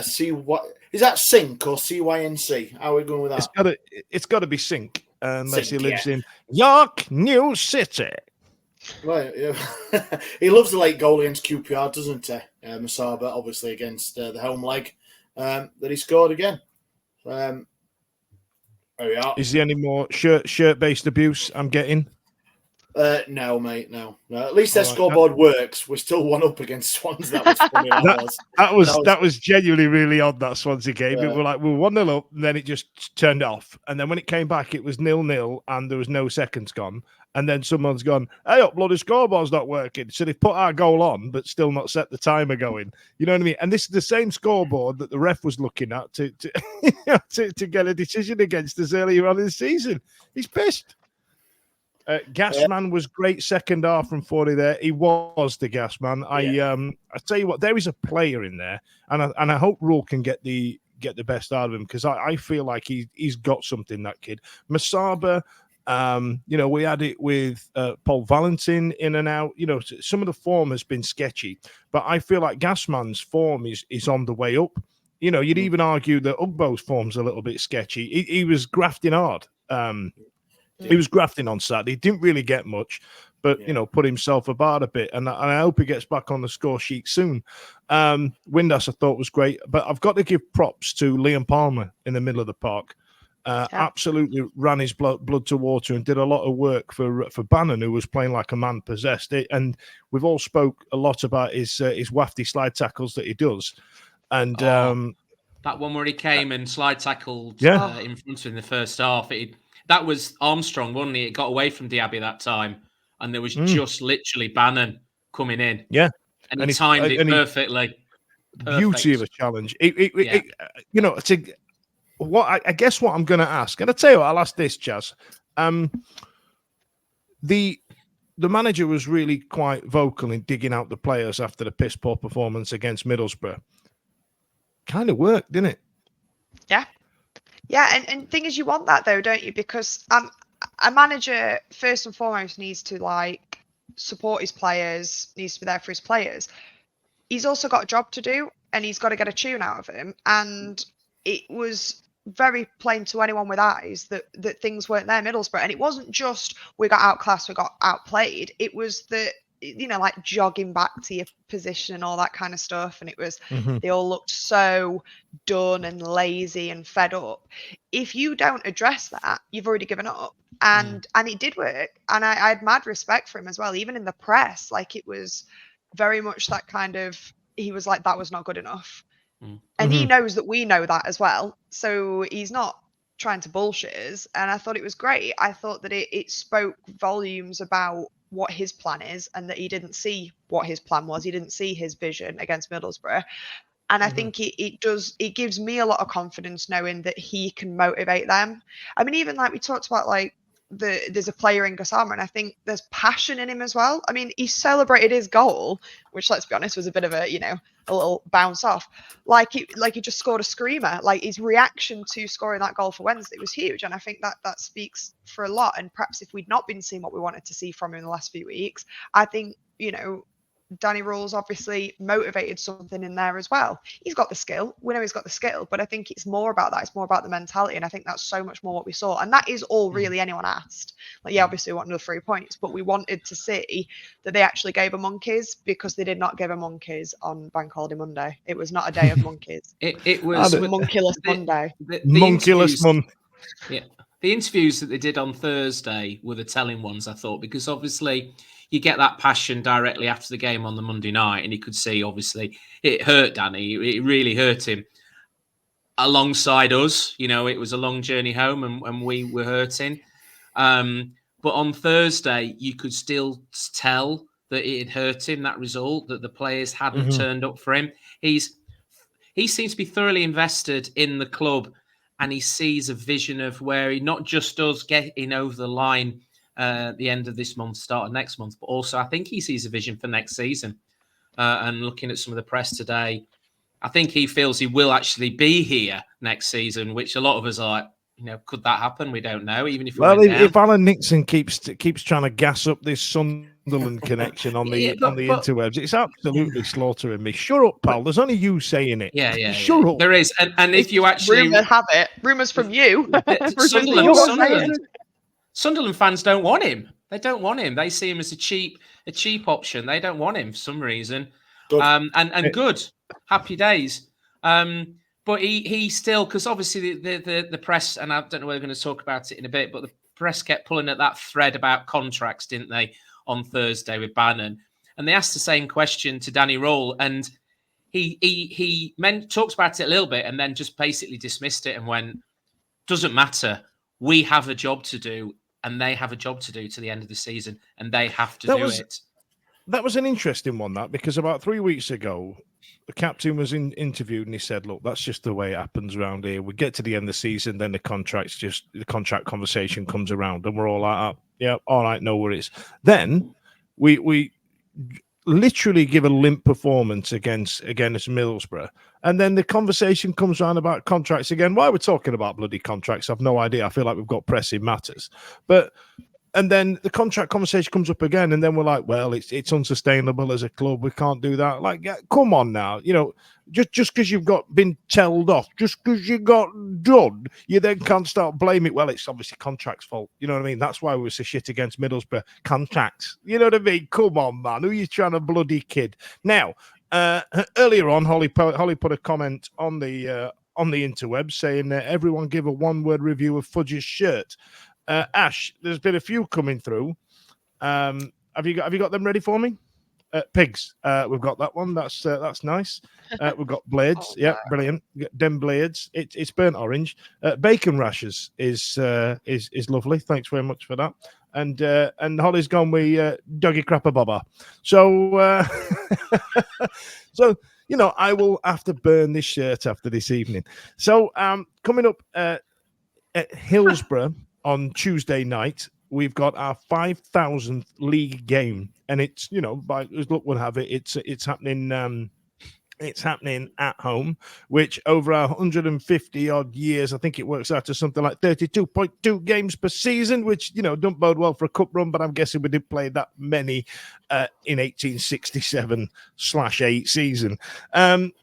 See what is that, Sync or CYNC? How are we going with that? It's got to be Sync, unless he lives in York, New City. Right, yeah. He loves the late goal against QPR, doesn't he? Masaba, obviously against the home leg that he scored again. There we are. Is there any more shirt-based abuse I'm getting? No, mate, no. At least their scoreboard works. We're still 1-up against Swans. That was funny. That was genuinely really odd, that Swansea game. We were 1-0 up, and then it just turned off. And then when it came back, it was 0-0, and there was no seconds gone. And then someone's gone, hey, bloody scoreboard's not working. So they've put our goal on, but still not set the timer going. You know what I mean? And this is the same scoreboard that the ref was looking at to get a decision against us earlier on in the season. He's pissed. Gasman was great second half from 40 there. He was the Gasman. I tell you what, there is a player in there, and I hope Rule can get the best out of him, because I feel like he's got something, that kid. Masaba, We had it with Paul Valentin in and out. Some of the form has been sketchy, but I feel like Gasman's form is on the way up. You'd even argue that Ugbo's form's a little bit sketchy. He was grafting hard. He was grafting on Saturday. Didn't really get much, but put himself about a bit. And I hope he gets back on the score sheet soon. Windass I thought was great, but I've got to give props to Liam Palmer in the middle of the park. Absolutely ran his blood to water and did a lot of work for Bannon, who was playing like a man possessed. And we've all spoke a lot about his wafty slide tackles that he does. And that one where he came and slide tackled in front of him in the first half. That was Armstrong, wasn't he? It got away from Diaby that time, and there was just literally Bannon coming in. Yeah, and he timed it perfectly. Beauty of a challenge. I guess what I'm going to ask, and I tell you what, I'll ask this, Chaz. The manager was really quite vocal in digging out the players after the piss poor performance against Middlesbrough. Kind of worked, didn't it? Yeah, and thing is, you want that though, don't you? Because a manager first and foremost needs to support his players, needs to be there for his players. He's also got a job to do, and he's got to get a tune out of him. And it was very plain to anyone with eyes that things weren't there, Middlesbrough. And it wasn't just we got outclassed, we got outplayed. It was that, jogging back to your position and all that kind of stuff. And it was, they all looked so done and lazy and fed up. If you don't address that, you've already given up. And it did work. And I had mad respect for him as well, even in the press. It was very much that kind of, he was like, that was not good enough. And he knows that we know that as well. So he's not trying to bullshit us. And I thought it was great. I thought that it spoke volumes about what his plan is, and that he didn't see what his plan was. He didn't see his vision against Middlesbrough. And I think it gives me a lot of confidence knowing that he can motivate them. I mean, even we talked about, there's a player in Gasman, and I think there's passion in him as well. I mean, he celebrated his goal, which, let's be honest, was a bit of a little bounce off. He just scored a screamer. His reaction to scoring that goal for Wednesday was huge, and I think that speaks for a lot. And perhaps if we'd not been seeing what we wanted to see from him in the last few weeks, I think Danny Rawls obviously motivated something in there as well. He's got the skill. We know he's got the skill, but I think it's more about that. It's more about the mentality. And I think that's so much more what we saw. And that is all really anyone asked. Obviously we wanted the 3 points, but we wanted to see that they actually gave a monkeys, because they did not give a monkeys on Bank Holiday Monday. It was not a day of monkeys. It was a monkeyless Monday. The monkeyless Monday. Yeah. The interviews that they did on Thursday were the telling ones, I thought, because obviously you get that passion directly after the game on the Monday night, and you could see, obviously, it hurt Danny. It really hurt him. Alongside us, it was a long journey home, and we were hurting. But on Thursday, you could still tell that it had hurt him, that result, that the players hadn't turned up for him. He seems to be thoroughly invested in the club, and he sees a vision of where he not just does getting over the line at the end of this month, start of next month, but also I think he sees a vision for next season. And looking at some of the press today, I think he feels he will actually be here next season, which a lot of us are could that happen? We don't know. Even if if Alan Nixon keeps trying to gas up this Sunderland connection on the interwebs, it's absolutely slaughtering me. Shut up, pal. There's only you saying it. Yeah. Shut up. There is, and if you actually rumors from you, Sunderland fans don't want him. They don't want him. They see him as a cheap option. They don't want him for some reason. Good. And good, happy days. But he still, because obviously the press, and I don't know whether we're going to talk about it in a bit, but the press kept pulling at that thread about contracts, didn't they, on Thursday with Bannon? And they asked the same question to Danny Rawls, and he talks about it a little bit and then just basically dismissed it and went, doesn't matter. We have a job to do, and they have a job to do to the end of the season, and they have to do it. That was an interesting one, because about 3 weeks ago, the captain was interviewed and he said, look, that's just the way it happens around here. We get to the end of the season, then the contract conversation comes around and we're all like, oh, yeah, all right, no worries. Then we literally give a limp performance against Middlesbrough, and then the conversation comes around about contracts again. Why we're talking about bloody contracts, I've no idea. I feel like we've got pressing matters, and then the contract conversation comes up again, and then we're like, well, it's unsustainable as a club. We can't do that. Like, yeah, come on now. Just because you've been told off, just because you got done, you then can't start blaming. Well, it's obviously contract's fault. You know what I mean? That's why we were so shit against Middlesbrough. Contracts. You know what I mean? Come on, man. Who are you trying to bloody kid? Now, earlier on, Holly put a comment on the interweb saying everyone give a one-word review of Fudge's shirt. Ash, there's been a few coming through. Have you got them ready for me? Pigs. We've got that one. That's nice. We've got blades. Yeah, brilliant. Dem blades. It's burnt orange. Bacon rashers is lovely. Thanks very much for that. And Holly's gone with doggy crapper bobber. So so I will have to burn this shirt after this evening. So coming up at Hillsborough on Tuesday night, we've got our 5,000th league game, and it's by as luck would have it, it's happening. It's happening at home, which over 150 odd years, I think it works out to something like 32.2 games per season, which don't bode well for a cup run. But I'm guessing we didn't play that many in 1867/8 season.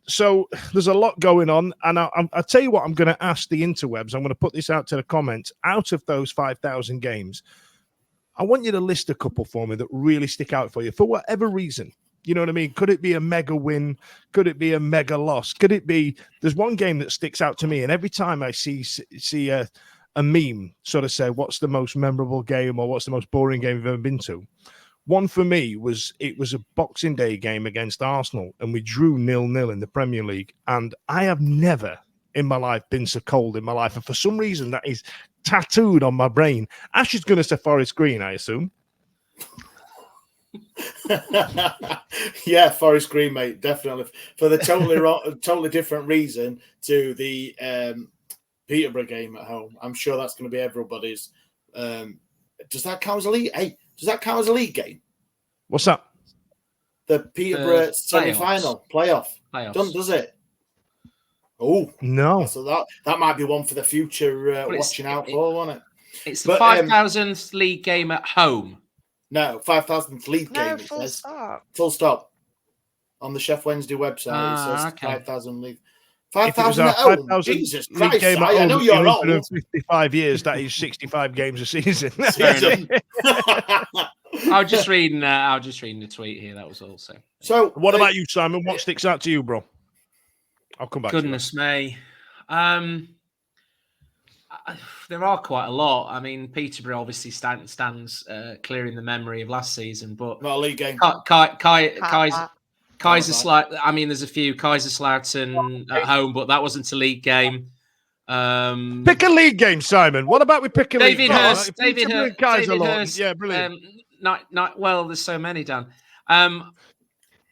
So there's a lot going on, and I'll tell you what I'm going to ask the interwebs. I'm going to put this out to the comments. Out of those 5,000 games, I want you to list a couple for me that really stick out for you for whatever reason. You know what I mean? Could it be a mega win? Could it be a mega loss? Could it be? There's one game that sticks out to me, and every time I see a meme sort of say, "What's the most memorable game?" or "What's the most boring game you've ever been to?" One for me was a Boxing Day game against Arsenal, and we drew 0-0 in the Premier League. And I have never in my life been so cold in my life, and for some reason that is tattooed on my brain. Ash is going to say Forest Green, I assume. Yeah, Forest Green, mate, definitely for the totally different reason to the Peterborough game at home. I'm sure that's going to be everybody's. Does that count as a league? Hey, does that count as a league game? What's that? The Peterborough semi-final playoff. Does it? Oh no! So that might be one for the future watching out for, won't it? It's the 5,000th league game at home. No, 5,000th league game. Full stop. Full stop. On the Chef Wednesday website, it says 5,000 league. 5,000 at home. Jesus Christ! Game I know you're old. 55 years. That is 65 games a season. I was just reading the tweet here. That was all. So, what about you, Simon? What sticks out to you, bro? I'll come back. Goodness me. There are quite a lot. I mean, Peterborough obviously stands clearing the memory of last season, but not a league game. Kaiserslautern. I mean, there's a few Kaiserslautern at home, but that wasn't a league game. Pick a league game, Simon. What about we pick a David league Hurst, game? David Hurst. Yeah, brilliant. Well, there's so many, Dan.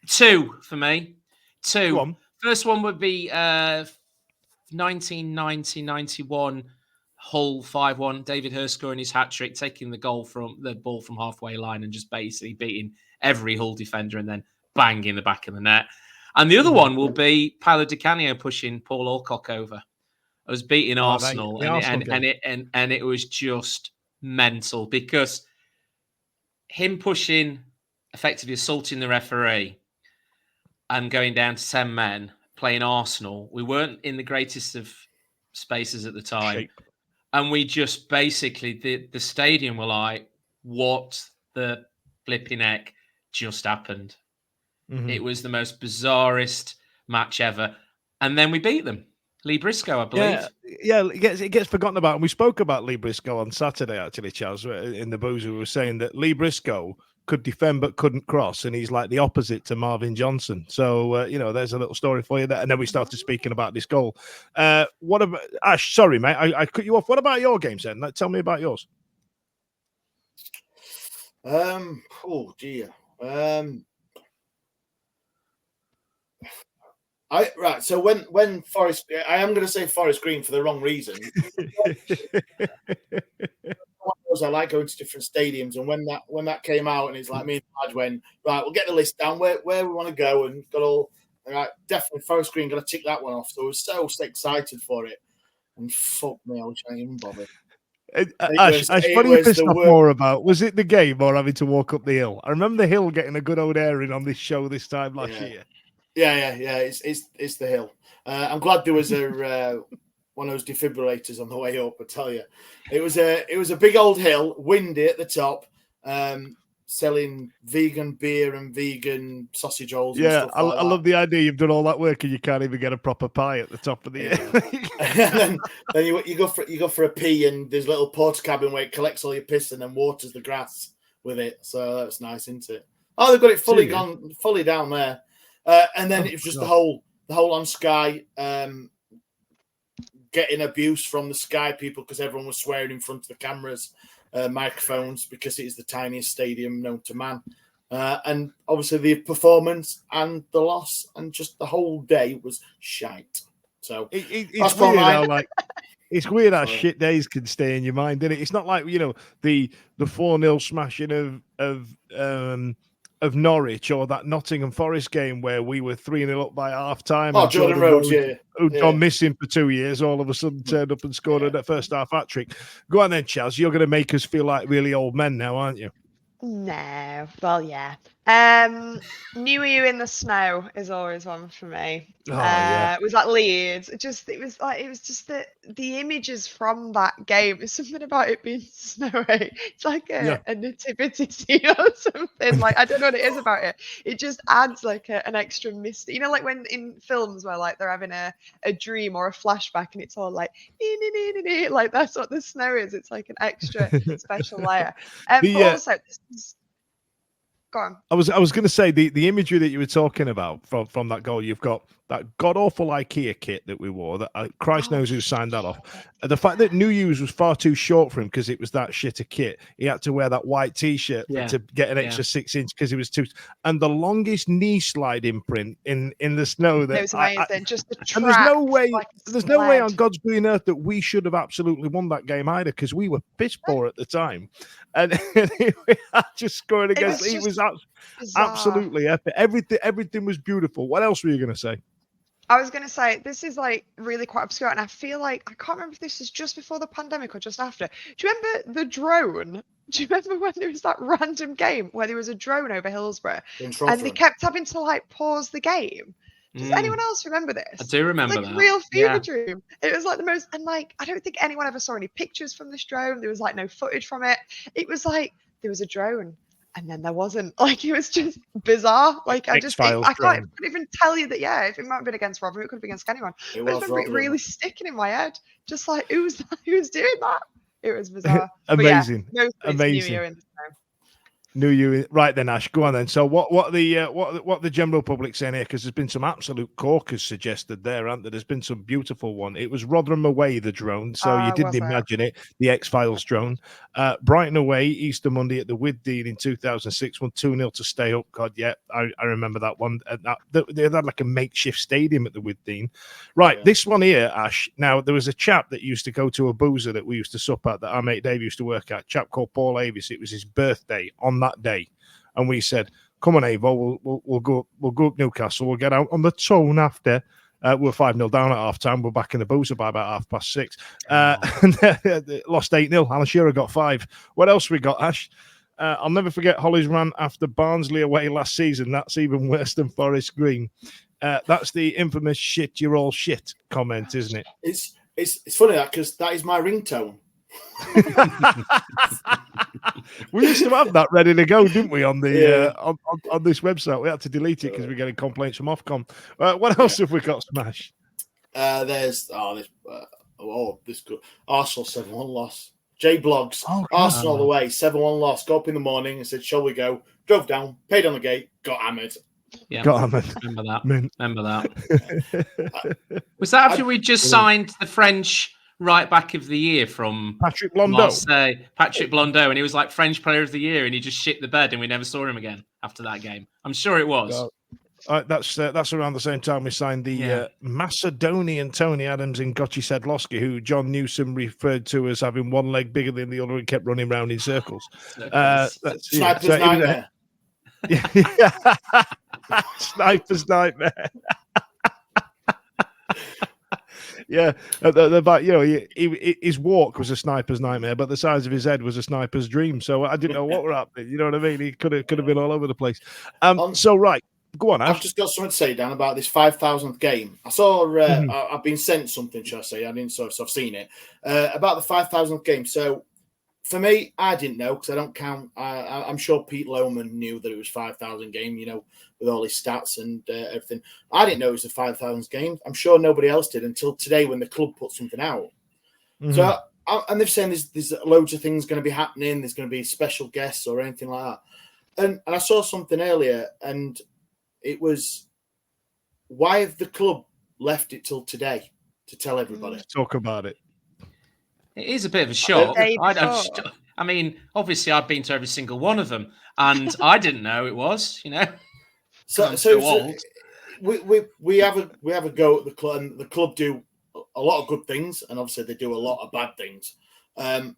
Two for me. Two. First one would be 1990-91 Hull 5-1. David Hurst scoring his hat-trick, taking the ball from halfway line and just basically beating every Hull defender and then bang in the back of the net. And the other one will be Paolo Di Canio pushing Paul Alcock over. I was beating Arsenal, and it was just mental because him pushing, effectively assaulting the referee and going down to 10 men, playing Arsenal. We weren't in the greatest of spaces at the time. And we just basically, the stadium were like, what the flipping heck just happened? Mm-hmm. It was the most bizarrest match ever. And then we beat them. Lee Briscoe, I believe. Yeah, it gets forgotten about. And we spoke about Lee Briscoe on Saturday, actually, Charles, in the booze. We were saying that Lee Briscoe could defend but couldn't cross, and he's like the opposite to Marvin Johnson. So, there's a little story for you there. And then we started speaking about this goal. What about Ash? Sorry, mate, I cut you off. What about your games then? Tell me about yours. Oh dear. So when Forest, I am going to say Forest Green for the wrong reason. I like going to different stadiums, and when that came out, and it's like me and Fudge went, right, we'll get the list down where we want to go, and got all right, definitely Forest Green, got to tick that one off. So I was so excited for it, and fuck me, I wish I didn't even bother. Ash, what are you pissed off more about? Was it the game or having to walk up the hill? I remember the hill getting a good old airing on this show this time last year. Yeah. It's the hill. I'm glad there was a one of those defibrillators on the way up. I tell you, it was a big old hill, windy at the top, selling vegan beer and vegan sausage rolls. Yeah, and stuff like I love the idea you've done all that work and you can't even get a proper pie at the top of the hill. And then you go for a pee, and there's a little porta cabin where it collects all your piss and then waters the grass with it. So that's nice, isn't it? Oh, they've got it fully down there. And then it was just the whole on Sky getting abuse from the Sky people because everyone was swearing in front of the cameras, microphones, because it is the tiniest stadium known to man. And obviously the performance and the loss and just the whole day was shite. So it's weird how, like, it's weird how shit days can stay in your mind, isn't it? It's not like, you know, the 4-0 smashing of Norwich, or that Nottingham Forest game where we were 3-0 up by half time. Oh, Jordan Rhodes, who'd gone missing for 2 years, all of a sudden turned up and scored a first half hat trick. Go on then, Chaz. You're going to make us feel like really old men now, aren't you? No, well, yeah. New You in the Snow is always one for me. It was at Leeds. It was just the images from that game. There's something about it being snowy. It's like a nativity scene or something. Like, I don't know what it is about it. It just adds like an extra mystery. You know, like when in films where like they're having a dream or a flashback, and it's all like like that's what the snow is. It's like an extra special layer. But also, go on. I was going to say the imagery that you were talking about from that goal. You've got that god awful IKEA kit that we wore. That Christ knows who signed that off. The fact that New Use was far too short for him because it was that shitter kit. He had to wear that white T-shirt to get an extra 6 inch because he was too. And the longest knee slide imprint in the snow. That it was amazing. Just the track. And there's no way on God's green earth that we should have absolutely won that game either, because we were piss poor at the time. And we had just scored against. It was absolutely epic. Everything was beautiful. What else were you going to say? I was going to say, this is like really quite obscure, and I feel like I can't remember if this is just before the pandemic or just after. Do you remember the drone? Do you remember when there was that random game where there was a drone over Hillsborough and they kept having to like pause the game? Does anyone else remember this? I do remember that. Real fever dream. It was like the most, and like I don't think anyone ever saw any pictures from this drone. There was like no footage from it. It was like there was a drone, and then there wasn't. Like, it was just bizarre. Like, I couldn't even tell you that. Yeah, if it might have been against Rotherham, it could have been against anyone. I remember it really sticking in my head. Just like, who's doing that? It was bizarre. Amazing. But yeah, amazing. New Year in the Snow. Knew you right then, Ash. Go on then. So what the general public saying here? Because there's been some absolute corkers suggested there, aren't there? There's been some beautiful one. It was Rotherham away, the drone. So you didn't imagine it. The X-Files drone. Brighton away, Easter Monday at the Widdean in 2006, won 2-0 to stay up. God, yeah, I remember that one. They had like a makeshift stadium at the Widdean. Right, this one here, Ash. Now there was a chap that used to go to a boozer that we used to sup at, that our mate Dave used to work at. A chap called Paul Avis. It was his birthday on that day, and we said, come on, Avo, we'll go up Newcastle, we'll get out on the tone after. We're 5-0 down at half time. We're back in the boozer by about 6:30. And lost 8-0. Alan Shearer got 5. What else we got, Ash? I'll never forget Holly's run after Barnsley away last season. That's even worse than Forest Green. That's the infamous "shit, you're all shit" comment, isn't it? It's funny that, because that is my ringtone. We used to have that ready to go, didn't we? On the on this website, we had to delete it because we're getting complaints from Ofcom. What else have we got, Smash? This good Arsenal 7-1 loss. J Blogs, Arsenal all the way, 7-1 loss. Got up in the morning and said, "Shall we go?" Drove down, paid on the gate, got hammered. Yeah, got hammered. Remember that. Was that after we just signed the French right back of the year from Patrick Blondeau? Patrick Blondeau, and he was like French Player of the Year, and he just shit the bed, and we never saw him again after that game. I'm sure it was. That's around the same time we signed the Macedonian Tony Adams and Gotchi Sedlowski, who John Newsom referred to as having one leg bigger than the other and kept running around in circles. Sniper's nightmare. Sniper's nightmare. Yeah, his walk was a sniper's nightmare, but the size of his head was a sniper's dream. So I didn't know what were happening. You know what I mean? He could have been all over the place. So right, go on, Ash. I've just got something to say, Dan, about this 5,000th game. I saw. I've been sent something. Shall I say? I didn't, so I've seen it about the 5,000th game. So for me, I didn't know because I don't count. I'm sure Pete Lohman knew that it was 5,000 game. You know, with all his stats and everything. I didn't know it was the 5,000th game. I'm sure nobody else did until today when the club put something out. Mm-hmm. So, and they're saying there's loads of things going to be happening. There's going to be special guests or anything like that. And I saw something earlier, and it was, why have the club left it till today to tell everybody? Let's talk about it. It is a bit of a shock. I mean, obviously, I've been to every single one of them, and I didn't know it was. You know. So we have a go at the club, and the club do a lot of good things, and obviously they do a lot of bad things. And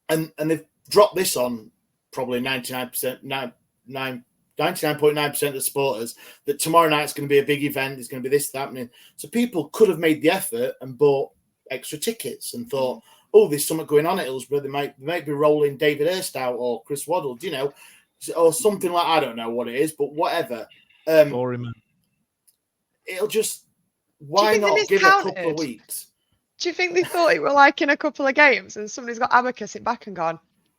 they've dropped this on probably 99.9% of the supporters that tomorrow night's going to be a big event. There's going to be this happening. So people could have made the effort and bought extra tickets and thought, oh, there's something going on at Hillsborough. They might be rolling David Hurst out or Chris Waddle, you know, or something like, I don't know what it is, but whatever. It'll just, why not give it a couple of weeks? Do you think they thought it were like in a couple of games and somebody's got abacus it back and gone,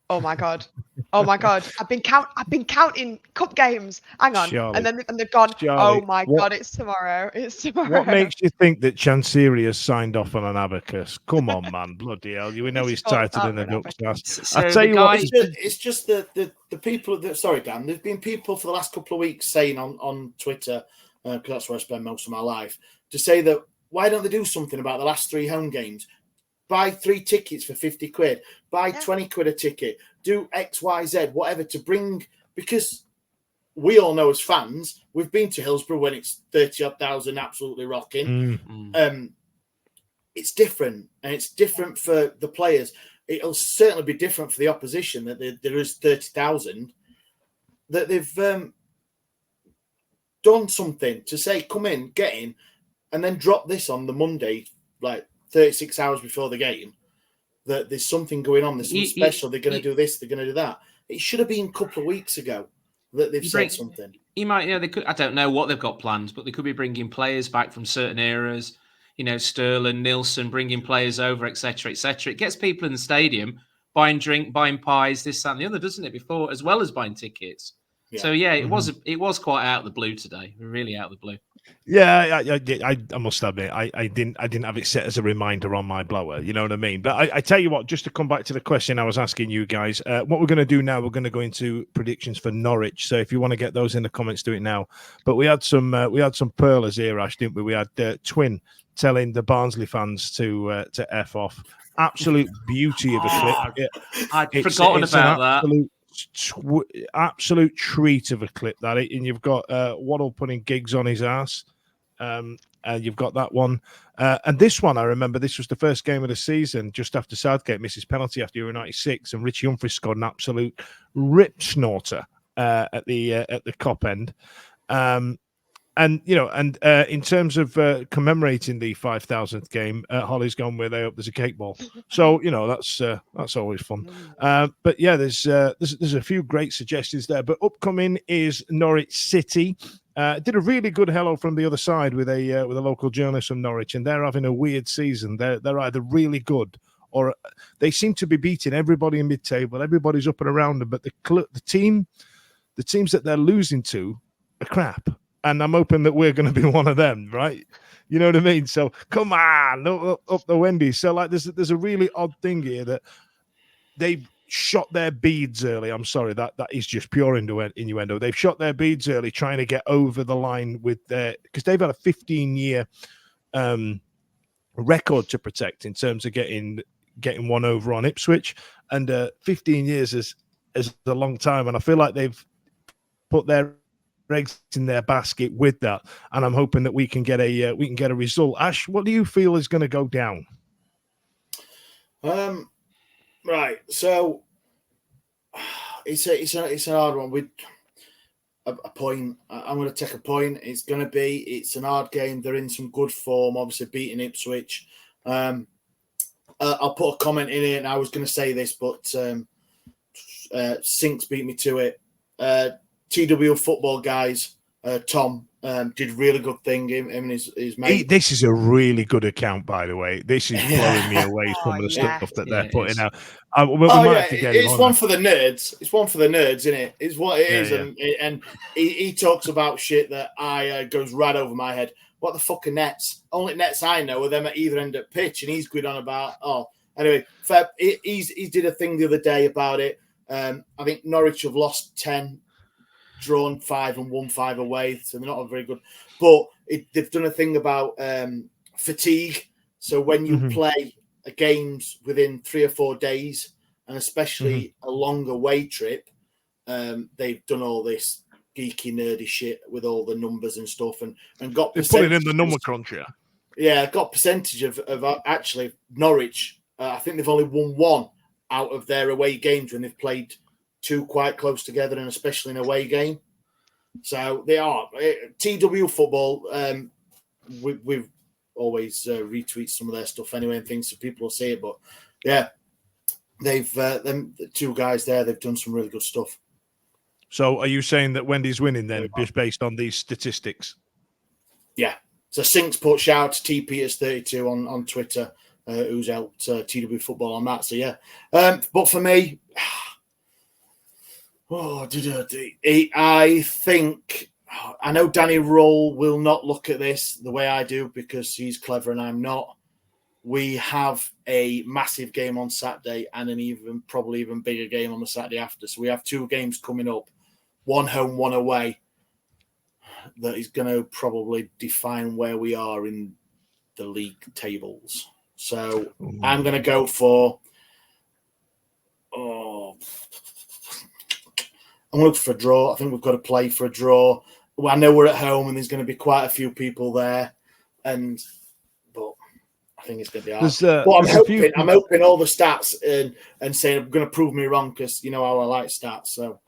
oh my god, I've been counting cup games. Hang on, Charlie, and they've gone, Charlie, oh my god, it's tomorrow. What makes you think that Chancery has signed off on an abacus? Come on, man, bloody hell! We know he's tighter than a duck's ass. I tell you what, it's just the people that. Sorry, Dan. There's been people for the last couple of weeks saying on Twitter, because that's where I spend most of my life, to say that why don't they do something about the last 3 home games? Buy 3 tickets for 50 quid. Buy 20 quid a ticket. Do X, Y, Z, whatever to bring. Because we all know as fans, we've been to Hillsborough when it's 30-odd thousand absolutely rocking. Mm-hmm. It's different. And it's different for the players. It'll certainly be different for the opposition that there is 30,000. That they've done something to say, come in, get in, and then drop this on the Monday, like 36 hours before the game, that there's something going on, there's something special, they're going to do this, they're going to do that. It should have been a couple of weeks ago that they've said something. You might, they could. I don't know what they've got planned, but they could be bringing players back from certain eras. Sterling, Nilsson, bringing players over, etc., etc. It gets people in the stadium buying drink, buying pies, this, that, and the other, doesn't it? Before, as well as buying tickets. Yeah. So it was quite out of the blue today, really out of the blue. Yeah, I must admit, I didn't have it set as a reminder on my blower. You know what I mean? But I tell you what, just to come back to the question I was asking you guys, what we're going to do now, we're going to go into predictions for Norwich. So if you want to get those in the comments, do it now. But we had some pearlers here, Ash, didn't we? We had Twin telling the Barnsley fans to f off. Absolute beauty of a clip. I'd forgotten about that. Absolute treat of a clip, that, and you've got Waddle putting gigs on his ass, and you've got that one, and this one I remember. This was the first game of the season, just after Southgate misses penalty after Euro '96, and Richie Humphries scored an absolute rip snorter at the Kop end. And in terms of commemorating the 5,000th game, Holly's gone where they hope there's a cake ball. So that's always fun. But yeah, there's a few great suggestions there. But upcoming is Norwich City. Did a really good hello from the other side with a local journalist from Norwich, and they're having a weird season. They're either really good or they seem to be beating everybody in mid-table. Everybody's up and around them, but the teams that they're losing to are crap. And I'm hoping that we're going to be one of them, right? You know what I mean? So come on, up the Wendy's. So like, there's a really odd thing here that they've shot their beads early. I'm sorry, that is just pure innuendo. They've shot their beads early, trying to get over the line with because they've had a 15-year record to protect in terms of getting one over on Ipswich, and 15 years is a long time. And I feel like they've put their eggs in their basket with that, and I'm hoping that we can get a result. Ash, what do you feel is going to go down? Right, so it's a hard one. With a point, I'm going to take a point. It's an hard game. They're in some good form, obviously beating Ipswich. I'll put a comment in it, and I was going to say this, but Sinks beat me to it. TW football guys, Tom did really good thing. Him and his mate. This is a really good account, by the way. This is blowing me away. Some of the stuff that they're putting out. It's one for the nerds. It's one for the nerds, isn't it? It's what it is, and he talks about shit that goes right over my head. What the fuck are nets? Only nets I know are them at either end of pitch, and he's going on about. Anyway, he did a thing the other day about it. I think Norwich have lost 10, drawn 5, and won 5 away, so they're not very good. But they've done a thing about fatigue. So when you play games within 3 or 4 days, and especially a long away trip, they've done all this geeky, nerdy shit with all the numbers and stuff, and got they put it in the number cruncher. Yeah, got percentage of actually Norwich. I think they've only won 1 out of their away games when they've played 2 quite close together, and especially an away game. So they are TW football. We've always retweet some of their stuff anyway and things, so people will see it. But yeah, they've the 2 guys there. They've done some really good stuff. So are you saying that Wendy's winning then, just based on these statistics? Yeah. So Sinks put shout to T Peters 32 on Twitter, who's helped TW football on that. So yeah. But for me, I think I know Danny Roll will not look at this the way I do because he's clever and I'm not. We have a massive game on Saturday and an probably even bigger game on the Saturday after. So we have 2 games coming up, 1 home, 1 away. That is going to probably define where we are in the league tables. So I'm going to go for. I'm looking for a draw. I think we've got to play for a draw. Well, I know we're at home and there's going to be quite a few people there, but I think it's going to be hard. But I'm hoping all the stats and saying I'm going to prove me wrong because you know how I like stats. So.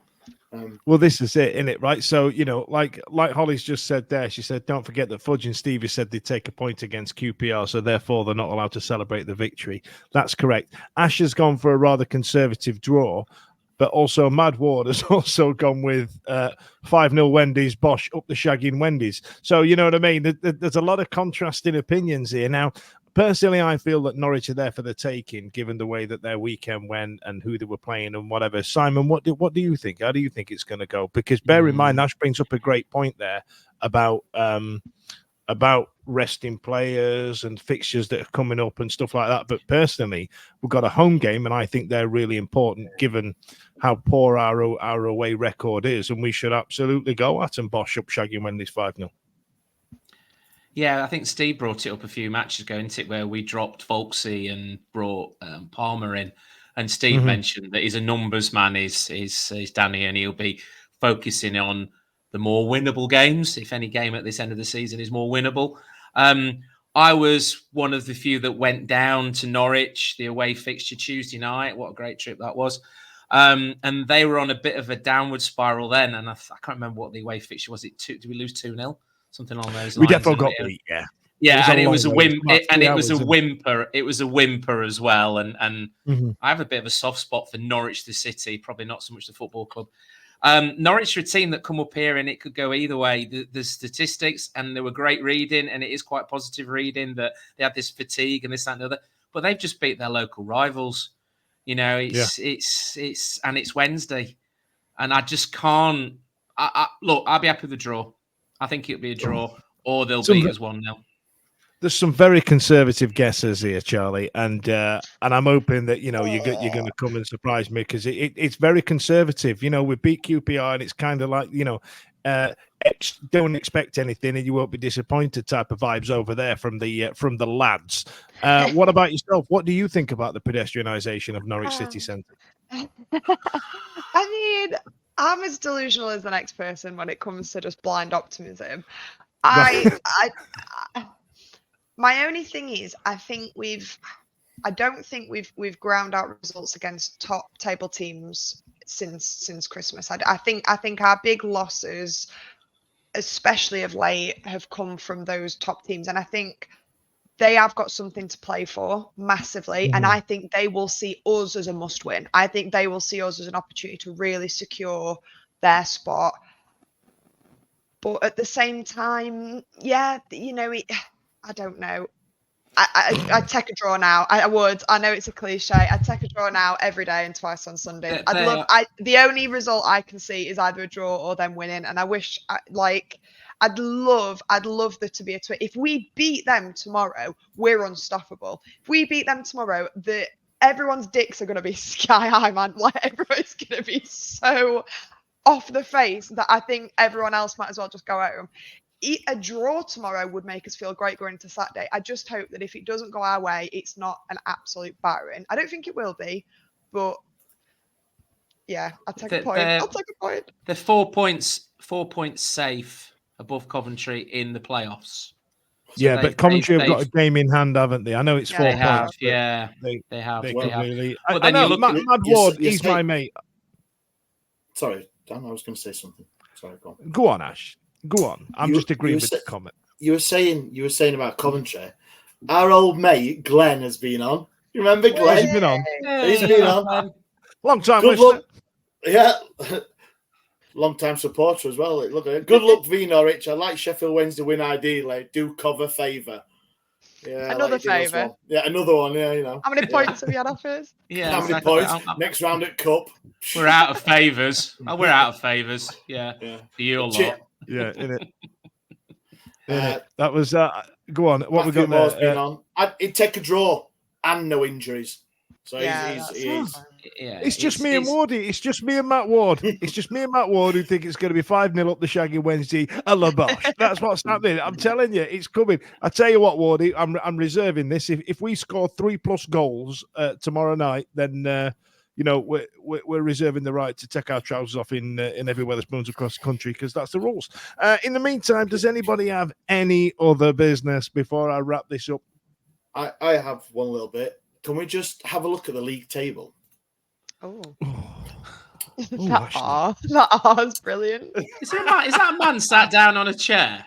Well, this is it, isn't it? Right. So, like Holly's just said there, she said, don't forget that Fudge and Stevie said they'd take a point against QPR, so therefore they're not allowed to celebrate the victory. That's correct. Ash has gone for a rather conservative draw, but also Mad Ward has also gone with 5-0 Wendy's, Bosch up the shagging Wendy's. So, you know what I mean? There's a lot of contrasting opinions here. Now, personally, I feel that Norwich are there for the taking, given the way that their weekend went and who they were playing and whatever. Simon, what do you think? How do you think it's going to go? Because bear in mind, Ash brings up a great point there about resting players and fixtures that are coming up and stuff like that. But personally, we've got a home game, and I think they're really important given how poor our away record is, and we should absolutely go at and Bosch up shagging Wendy's 5-0. Yeah, I think Steve brought it up a few matches ago, isn't it, where we dropped Volksy and brought Palmer in. And Steve mentioned that he's a numbers man, is Danny, and he'll be focusing on the more winnable games, if any game at this end of the season is more winnable. I was one of the few that went down to Norwich, the away fixture Tuesday night. What a great trip that was. And they were on a bit of a downward spiral then. And I can't remember what the away fixture was. Did we lose 2-0? Something along those lines. We definitely got beat, yeah. Yeah, and it was a whimper. It was a whimper as well. And I have a bit of a soft spot for Norwich, the city, probably not so much the football club. Norwich are a team that come up here and it could go either way. The statistics, and they were great reading, and it is quite positive reading that they had this fatigue and this, that, and the other. But they've just beat their local rivals. You know, it's Wednesday, and I just can't. Look, I'll be happy with the draw. I think it'll be a draw, or they'll beat us 1-0. There's some very conservative guesses here, Charlie, and I'm hoping that you're going to come and surprise me because it's very conservative. You know, we beat QPR, and it's kind of like don't expect anything, and you won't be disappointed type of vibes over there from the lads. What about yourself? What do you think about the pedestrianisation of Norwich City Centre? I mean, I'm as delusional as the next person when it comes to just blind optimism. My only thing is, I don't think we've ground out results against top table teams since Christmas. I think our big losses, especially of late, have come from those top teams, and I think they have got something to play for massively. And I think they will see us as a must win. I think they will see us as an opportunity to really secure their spot. But at the same time, I don't know. I'd take a draw now. I would. I know it's a cliche. I'd take a draw now every day and twice on Sunday. The only result I can see is either a draw or them winning. And I wish, I'd love there to be a twist. If we beat them tomorrow, we're unstoppable. If we beat them tomorrow, everyone's dicks are going to be sky high, man. Everyone's going to be so off the face that I think everyone else might as well just go at them. A draw tomorrow would make us feel great going into Saturday. I just hope that if it doesn't go our way, it's not an absolute battering. I don't think it will be, but yeah, I'll take a point. They're 4 points safe above Coventry in the playoffs. So but Coventry have got a game in hand, haven't they? I know it's 4 points. They have. Really, but then you look Mad Ward, he's my mate. Sorry, Dan, I was going to say something. Sorry, go on. Go on, Ash. Go on. I'm just agreeing with the comment. You were saying about Coventry. Our old mate Glenn has been on. You remember Glenn? He's been on. He's been on. Long time Good listener. luck. Yeah. Long time supporter as well. Look at it. Good luck, v Norwich. I like Sheffield Wednesday win ideally. Do cover favour. Yeah, another favour. Yeah, another one. Yeah, you know. How many points have we had off first? Yeah, how many points? Next round at Cup. We're out of favours. We're out of favours. Yeah. For you a lot. Yeah, in it. That was go on. What Matthew we got Moore's there? been on. It'd take a draw and no injuries. So it's just me and Wardy. It's just me and Matt Ward. It's just me and Matt Ward who think it's going to be 5-0 up the Shaggy Wednesday. A la Bosch. That's what's happening. I'm telling you, it's coming. I tell you what, Wardy, I'm reserving this. If we score 3+ goals tomorrow night, then we're reserving the right to take our trousers off in every Wetherspoons across the country because that's the rules. In the meantime, does anybody have any other business before I wrap this up? I have one little bit. Can we just have a look at the league table? That R is brilliant. Is that a man sat down on a chair?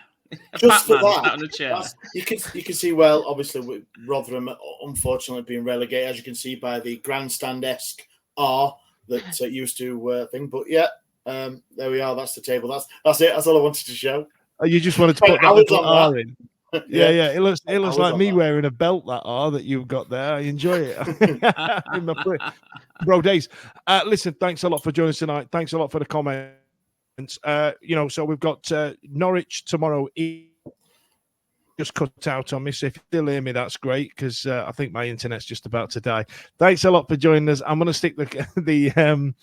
Just for that, sat on a chair. You can see. Well, obviously, with Rotherham unfortunately being relegated, as you can see by the grandstand-esque R that used to thing. But yeah, there we are. That's the table. That's it. That's all I wanted to show. You just wanted to put that little R in. Yeah. It looks like me that. wearing a belt, that R that you've got there. I enjoy it. In my bro days. Listen, thanks a lot for joining us tonight. Thanks a lot for the comments. So we've got Norwich tomorrow. Just cut out on me. So if you still hear me, that's great because I think my internet's just about to die. Thanks a lot for joining us. I'm going to stick the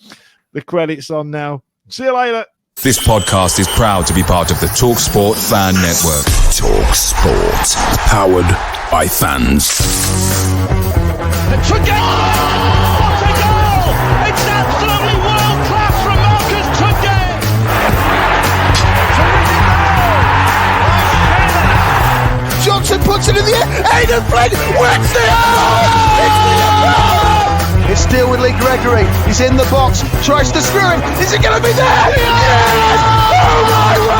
credits on now. See you later. This podcast is proud to be part of the TalkSport Fan Network. TalkSport. Powered by fans. It's a goal! What a goal! It's absolutely world class from Marcus Tudgay! Johnson puts it in the air. Aidan Flynn wins the It's still with Lee Gregory. He's in the box. Tries to screw it. Is it going to be there? Yes! Oh my word!